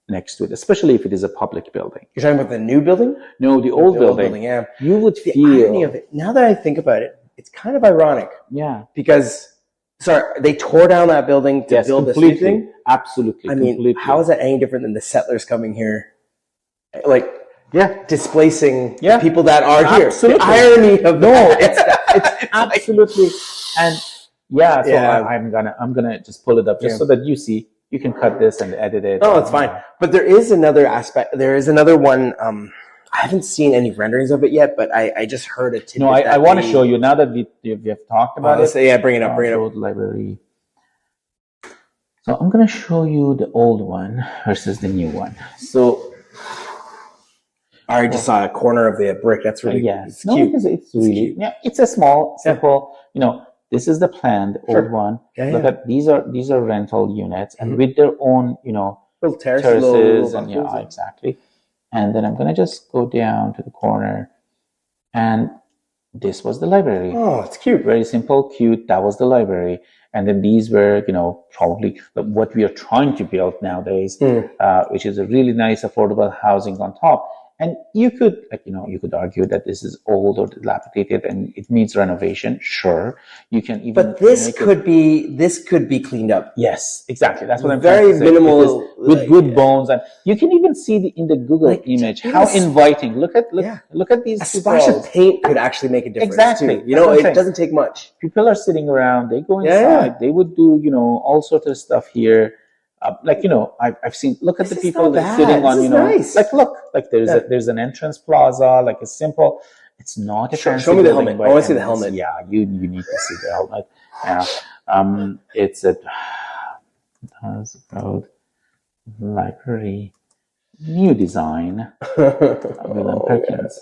next to it, especially if it is a public building. You're talking about the new building? No, the old building. You would the feel irony of it. Now that I think about it, it's kind of ironic. Because they tore down that building to build this new thing. Absolutely. I mean, how is that any different than the settlers coming here? Like, displacing people that are here. The irony of it's absolutely. And I'm gonna just pull it up just so that you see. You can cut this and edit it. No, it's fine. But there is another aspect. There is another one. I haven't seen any renderings of it yet, but I just heard a tidbit. No, I want to show you now that we have talked about it. So bring it up. Bring it up. Library. So I'm going to show you the old one versus the new one. So I just saw a corner of the brick. That's really it's cute. It's really cute. It's a small, simple. This is the planned old one. Look at these are rental units and with their own, little terraces and exactly. And then I'm gonna just go down to the corner, and this was the library. Oh, it's cute. Very simple, cute. That was the library. And then these were, probably what we are trying to build nowadays, which is a really nice, affordable housing on top. And you could, argue that this is old or dilapidated and it needs renovation. Sure, you can even. But this could be cleaned up. Yes, exactly. That's what I'm very trying to say. Minimal, with good bones, and you can even see in the Google image how inviting. Look at these. A splash of paint could actually make a difference. Exactly. Too. It doesn't take much. People are sitting around. They go inside. They would do all sorts of stuff here. I've seen. Look at the people that sitting on. Nice. There's an entrance plaza. Like a simple. It's not a fancy. Show me the helmet. I want to see the helmet. Yeah, you need to see the helmet. Yeah. It's a road library, new design. William Perkins.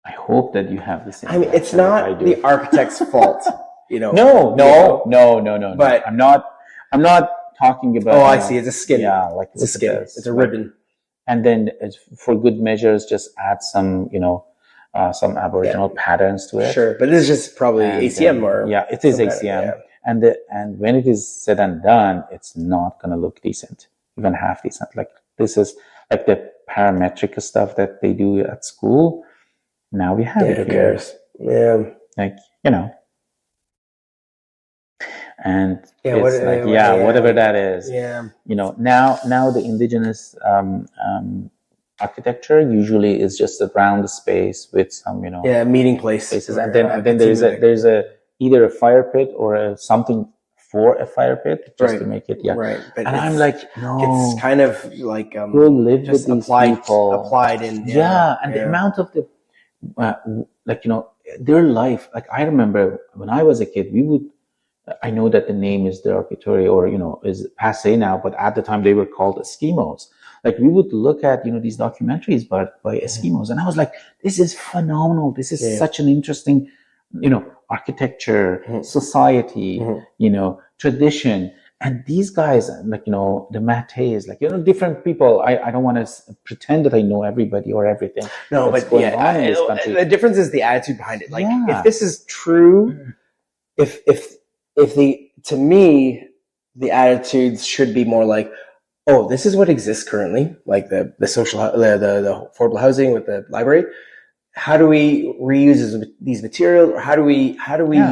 I hope that you have the same. I mean, it's reaction that I not do. the architect's fault, you know. No. But I'm not talking about. I see. It's a skin. Yeah, like it's a skin. It's a ribbon. And then, for good measures, just add some, some Aboriginal patterns to it. Sure, but this is just probably ACM or it is ACM. And when it is said and done, it's not going to look decent, even half decent. Like this is like the parametric stuff that they do at school. Now we have it Who here. cares? Yeah. Like, and whatever that is. Yeah. Now the indigenous architecture usually is just a round space with some, meeting places. And then there's either a fire pit or something for a fire pit just to make it. Right. But and I'm like, no, it's kind of like we'll live with these people. Applied in. The amount of the their life. Like I remember when I was a kid, I know that the name is derogatory or, is passé now, but at the time they were called Eskimos. Like we would look at, these documentaries by Eskimos. And I was like, this is phenomenal. This is such an interesting, architecture, society, tradition. And these guys, like, the Mateys, like, different people. I don't want to pretend that I know everybody or everything. No, but the difference is the attitude behind it. Like if this is true, to me, the attitudes should be more like, oh, this is what exists currently, like the social, the affordable housing with the library. How do we reuse these materials, or how do we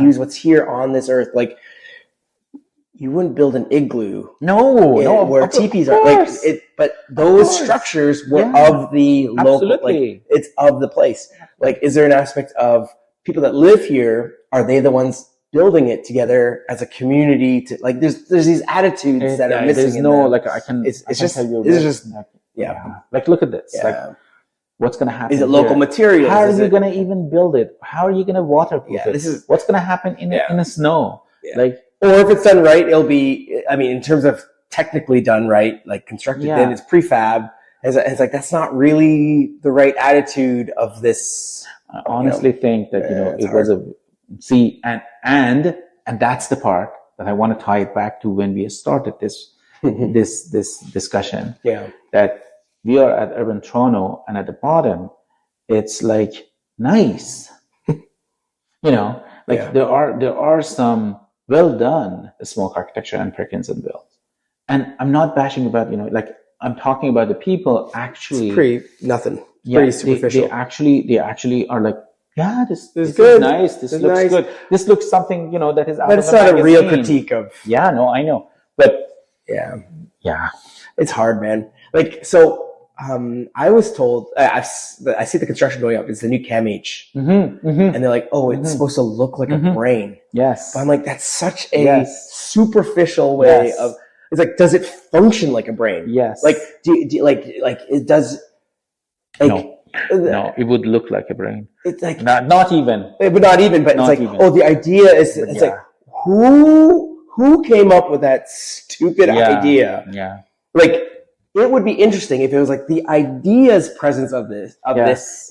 use what's here on this earth? Like, you wouldn't build an igloo, where teepees are like it, but those structures were of the local, like it's of the place. Like, is there an aspect of people that live here? Are they the ones building it together as a community? To like, there's these attitudes that are missing. There's no like I can. It's just Like, look at this. Like, what's going to happen? Is it local materials? How are you going to even build it? How are you going to waterproof it? What's going to happen in the snow? Like, or if it's done right, it'll be. I mean, in terms of technically done right, like constructed, then it's prefab. It's like that's not really the right attitude of this. I honestly think that it was a. See, and that's the part that I want to tie it back to when we started this this discussion. Yeah, that we are at Urban Toronto, and at the bottom, it's like nice. There are some well done smoke architecture and Perkins and Wills, and I'm not bashing about I'm talking about the people actually. It's pretty nothing. It's pretty superficial. They actually are like. Yeah, this is good. Nice. This looks nice. Good. This looks something, that is out but it's not a real critique of. Yeah, no, I know. But yeah, it's hard, man. Like, so, I was told, I see the construction going up. It's the new CAMH. And they're like, oh, it's supposed to look like a brain. Yes. But I'm like, that's such a superficial way of, it's like, does it function like a brain? Yes. Like, do it does, like, no, it would look like a brain. It's like not even. But it's like, the idea is. It's like who came up with that stupid idea? Yeah. Like, it would be interesting if it was like the idea's presence of this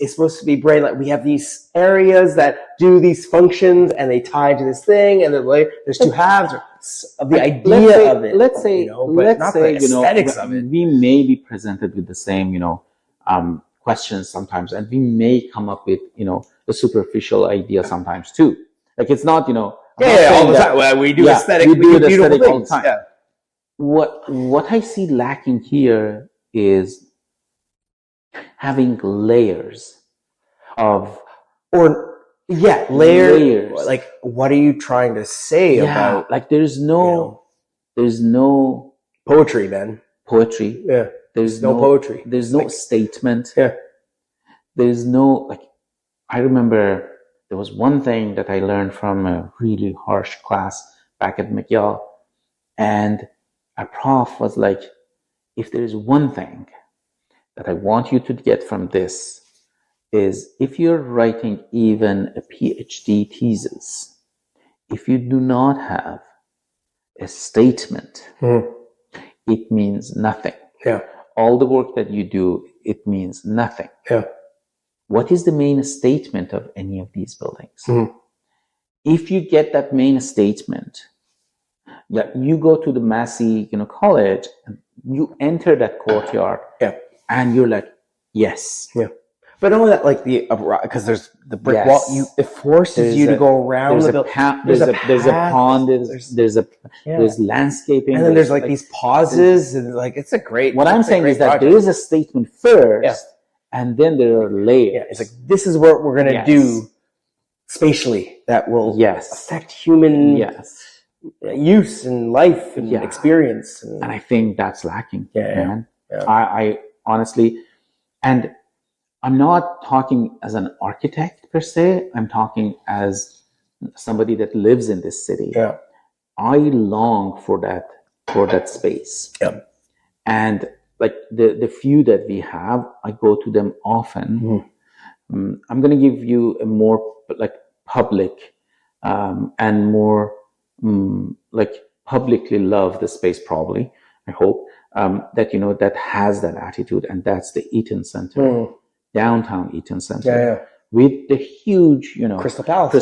is supposed to be brain. Like, we have these areas that do these functions and they tie to this thing, and there's two halves of the idea of it. Let's say aesthetics of it. We may be presented with the same questions sometimes, and we may come up with a superficial idea sometimes too. Like, it's not all the time. Well, we do aesthetic. We do aesthetic all the time. Yeah. What I see lacking here is having layers of layers. Like, what are you trying to say about? Like, there's no poetry, man. Poetry. Yeah. There's no poetry. There's no statement. Yeah. There's no, I remember there was one thing that I learned from a really harsh class back at McGill, and a prof was like, if there is one thing that I want you to get from this, is if you're writing even a PhD thesis, if you do not have a statement, it means nothing. Yeah. All the work that you do, it means nothing. Yeah. what is the main statement of any of these buildings? Mhm. If you get that main statement, you go to the Massey, college, and you enter that courtyard, and you're like, yes. Yeah. But only that, like because there's the brick wall, it forces you to go around the building. There's a pond. There's landscaping, and then there's like these pauses, and like it's a great. What I'm saying is that there is a statement first, and then there are layers. Yeah, it's like this is what we're gonna do spatially that will affect human use and life and experience. And I think that's lacking. Yeah. I honestly, and I'm not talking as an architect per se. I'm talking as somebody that lives in this city. Yeah. I long for that space. Yeah. And like the few that we have, I go to them often. Mm-hmm. I'm going to give you a more like public and more like publicly love the space, probably, I hope, that, that has that attitude. And that's the Eaton Center, downtown Eaton Center, with the huge, Crystal Palace.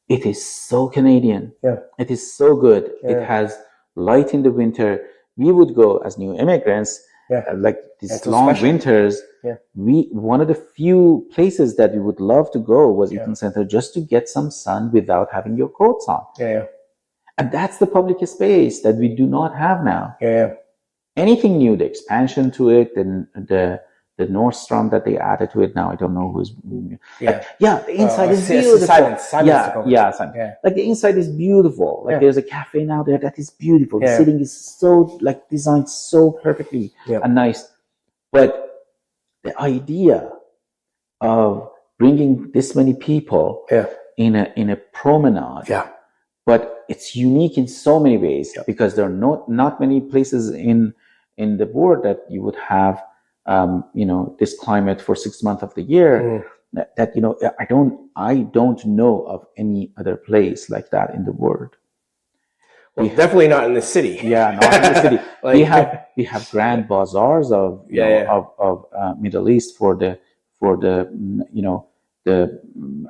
It is so Canadian. Yeah. It is so good. Yeah. It has light in the winter. We would go as new immigrants, like these long winters. Yeah. One of the few places that we would love to go was Eaton Center, just to get some sun without having your coats on. Yeah. And that's the public space that we do not have now. Yeah. Anything new, the expansion to it, and the Nordstrom that they added to it now, I don't know who's. The inside is beautiful. Simon. Like the inside is beautiful. Like there's a cafe now there that is beautiful. The sitting is so like designed so perfectly and nice. But the idea of bringing this many people in a promenade, but it's unique in so many ways because there are not many places in the board that you would have. This climate for 6 months of the year, that I don't know of any other place like that in the world. Well, definitely not in the city. Yeah, not in the city. We have grand bazaars of Middle East for the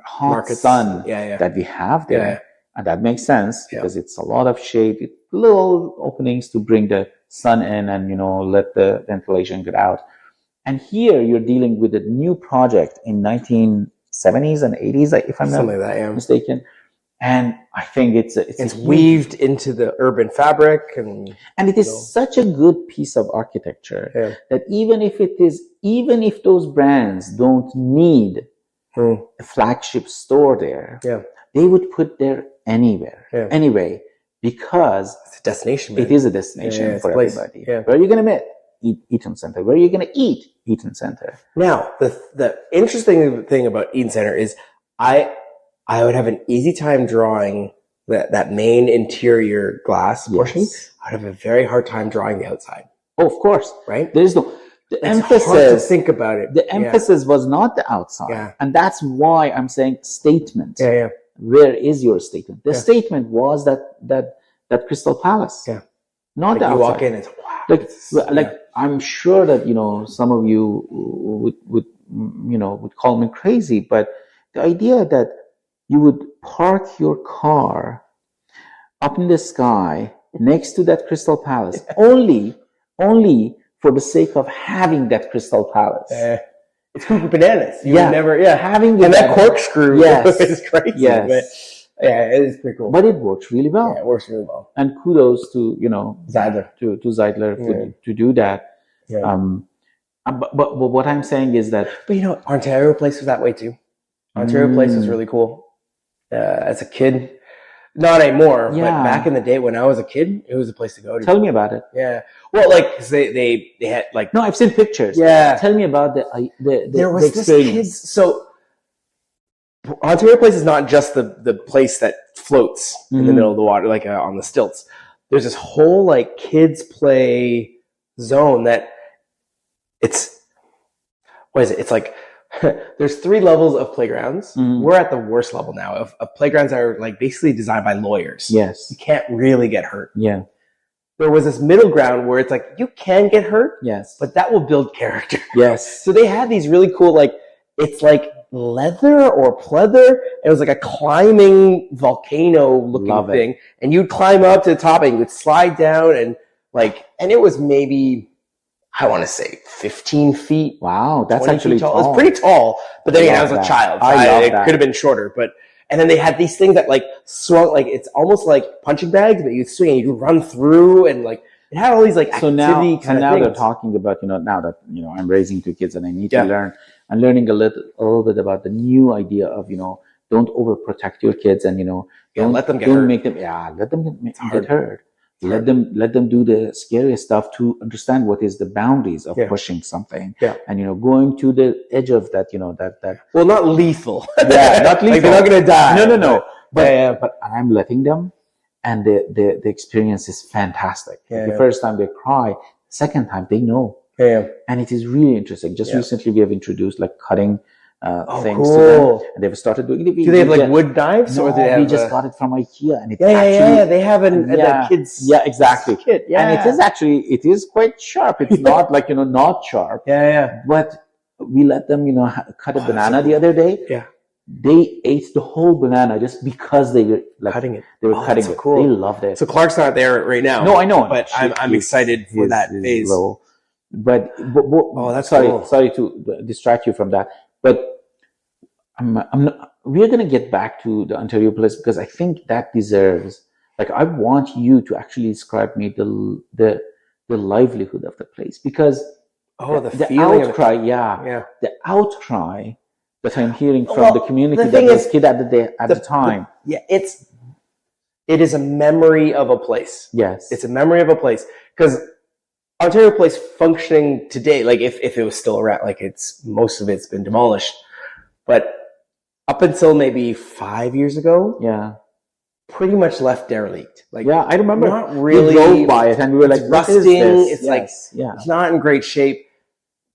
hot markets, sun that we have there, and that makes sense because it's a lot of shade, little openings to bring the sun in and let the ventilation get out. And here you're dealing with a new project in 1970s and 80s, if I'm not mistaken. And I think it's weaved into the urban fabric, and it is such a good piece of architecture that even if those brands don't need a flagship store there, they would put there anyway, because it's a destination. It is a destination for everybody. Where are you going to meet? Eaton Center. Where are you going to eat? Eaton Center. Now, the interesting thing about Eaton Center is I would have an easy time drawing that main interior glass portion. I'd have a very hard time drawing the outside. Oh, of course. Right? There's no... It's emphasis, hard to think about it. The emphasis was not the outside. And that's why I'm saying statement. Where is your statement? The statement was that Crystal Palace. Not the outside. You walk in and like I'm sure that some of you would call me crazy, but the idea that you would park your car up in the sky next to that Crystal Palace only for the sake of having that Crystal Palace. It's cuckoo bananas. You would never having that corkscrew is crazy. Yes. It is pretty cool. But it works really well. Yeah, it works really well. And kudos to, Zeidler. To Zeidler to do that. But what I'm saying is that... But Ontario Place was that way too. Ontario Place was really cool. As a kid, not anymore, but back in the day when I was a kid, it was a place to go to. Tell me about it. Yeah. Well, like, 'cause they had like... No, I've seen pictures. Yeah. Tell me about the there was the experience. This kid, so... Ontario Place is not just the place that floats in the middle of the water, like on the stilts. There's this whole like kids play zone that it's It's like there's 3 levels of playgrounds. We're at the worst level now of playgrounds that are like basically designed by lawyers. Yes, you can't really get hurt. Yeah. There was this middle ground where it's like you can get hurt. Yes, but that will build character. Yes. So they had these really cool like it's like leather or pleather. It was like a climbing volcano looking thing. And you'd climb up to the top and you would slide down and it was maybe, I want to say 15 feet. Wow, that's actually tall. It was pretty tall, but then again, I was a child. It could have been shorter, and then they had these things that swung, it's almost like punching bags, but you'd swing and you'd run through and it had all these activity kind of now things. They're talking about, now that, I'm raising 2 kids and I need to learn. I'm learning a little bit about the new idea of, don't overprotect your kids and, don't let them get hurt. Let them get hurt. Let them do the scariest stuff to understand what is the boundaries of pushing something. Yeah. And, going to the edge of that, that. Well, not lethal. Yeah, not lethal. They're not going to die. No. But I'm letting them, and the experience is fantastic. The first time they cry, the second time they know. Yeah. And it is really interesting. Just recently we have introduced cutting things to them. And they've started doing it. Do they have wood knives? No, or they have we just got it from IKEA, and it's they have a kids exactly kit. Yeah. And it is quite sharp. It's not not sharp. Yeah. But we let them cut a banana the other day. Yeah. They ate the whole banana just because they were cutting it. They were cutting it. Cool. They loved it. So Clark's not there right now. No, I know, but I'm excited for that phase. Low. But that's sorry to distract you from that. But we're going to get back to the Ontario place because I think that deserves, I want you to actually describe me the livelihood of the place, because the outcry, the outcry that I'm hearing from the community that was kid at the time. It is a memory of a place. Yes. It's a memory of a place, because Ontario Place functioning today, if it was still around, most of it's been demolished, but up until maybe 5 years ago, pretty much left derelict. I remember not really. We drove by it and we were it's rusting. It's it's not in great shape.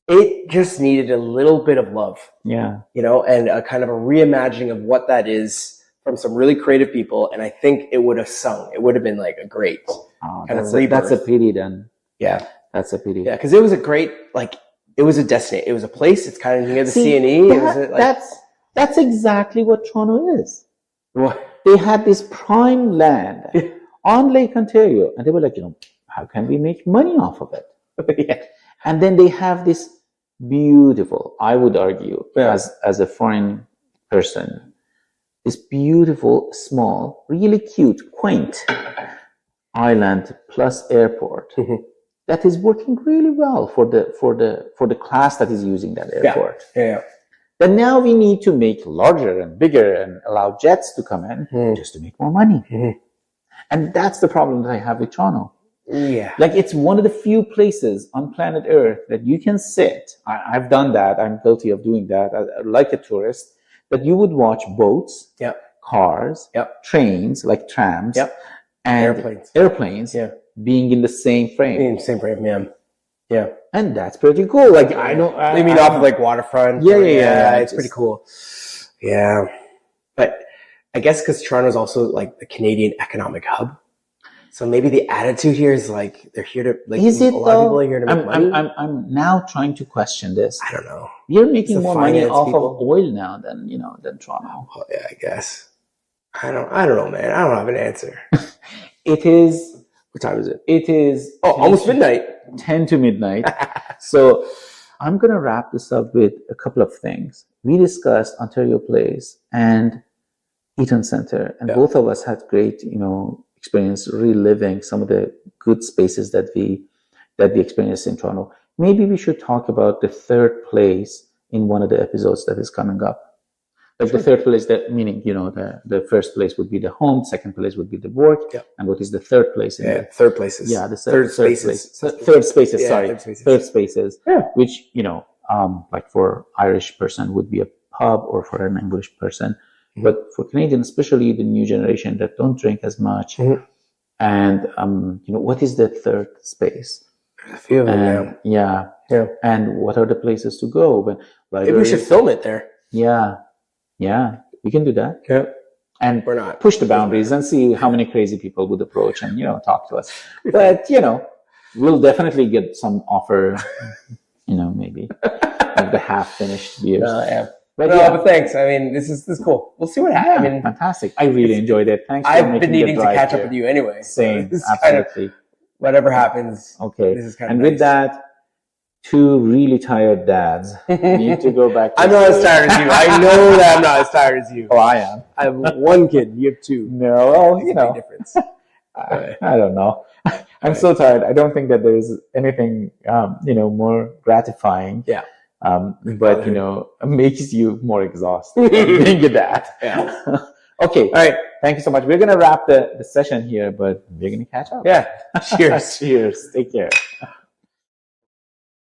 It just needed a little bit of love. Yeah, and a kind of a reimagining of what that is from some really creative people. And I think it would have sung. It would have been a great kind of rebirth. That's a pity then. Yeah, that's a pity. Yeah, because it was a great it was a destination. It was a place. It's kind of near the CNE. That's exactly what Toronto is. What? They had this prime land on Lake Ontario, and they were how can we make money off of it? And then they have this beautiful, I would argue, as a foreign person, this beautiful, small, really cute, quaint island plus airport. That is working really well for the class that is using that airport. Yeah. But now we need to make larger and bigger and allow jets to come in just to make more money. And that's the problem that I have with Toronto. Yeah. It's one of the few places on planet Earth that you can sit. I've done that. I'm guilty of doing that. Like a tourist, that you would watch boats, cars, trains, like trams, and airplanes. Being in the same frame. Yeah. And that's pretty cool. I know. You mean off of waterfront? Yeah. It's pretty cool. Yeah. But I guess because Toronto's also the Canadian economic hub. So maybe the attitude here is they're here to is it a lot of people are here to make money. I'm now trying to question this. I don't know. You're making more money off of oil now than Toronto. Oh, yeah, I guess. I don't know, man. I don't have an answer. It is. What time is it? It is almost midnight. 10 to midnight. So I'm going to wrap this up with a couple of things. We discussed Ontario Place and Eaton Center, and both of us had great, experience reliving some of the good spaces that we experienced in Toronto. Maybe we should talk about the third place in one of the episodes that is coming up. The third place, meaning, the first place would be the home, second place would be the work, and what is the third place? Third places. Yeah, the third spaces. Third spaces, which, for Irish person would be a pub, or for an English person. But for Canadians, especially the new generation that don't drink as much, and, what is the third space? A few of them, yeah. And what are the places to go? Maybe we should film it there. Yeah, we can do that. Yeah. And we're not push the boundaries and see how many crazy people would approach and, talk to us. But, we'll definitely get some offer, maybe. of the half-finished beers. But thanks. I mean, this is cool. We'll see what happens. I mean, fantastic. I really enjoyed it. Thanks. I've been needing to catch up with you anyway. Same, absolutely. Whatever happens. Okay. This is kind of and nice. with that, two really tired dads need to go back. I'm not as tired as you. I know that I'm not as tired as you. Oh, I am. I have one kid. You have two. No, well, you know, difference. I don't know. I'm so tired. I don't think that there's anything, more gratifying. Yeah. But makes you more exhausted being a dad. Yeah. Okay. All right. Thank you so much. We're gonna wrap the session here, but we're gonna catch up. Yeah. Cheers. Cheers. Take care.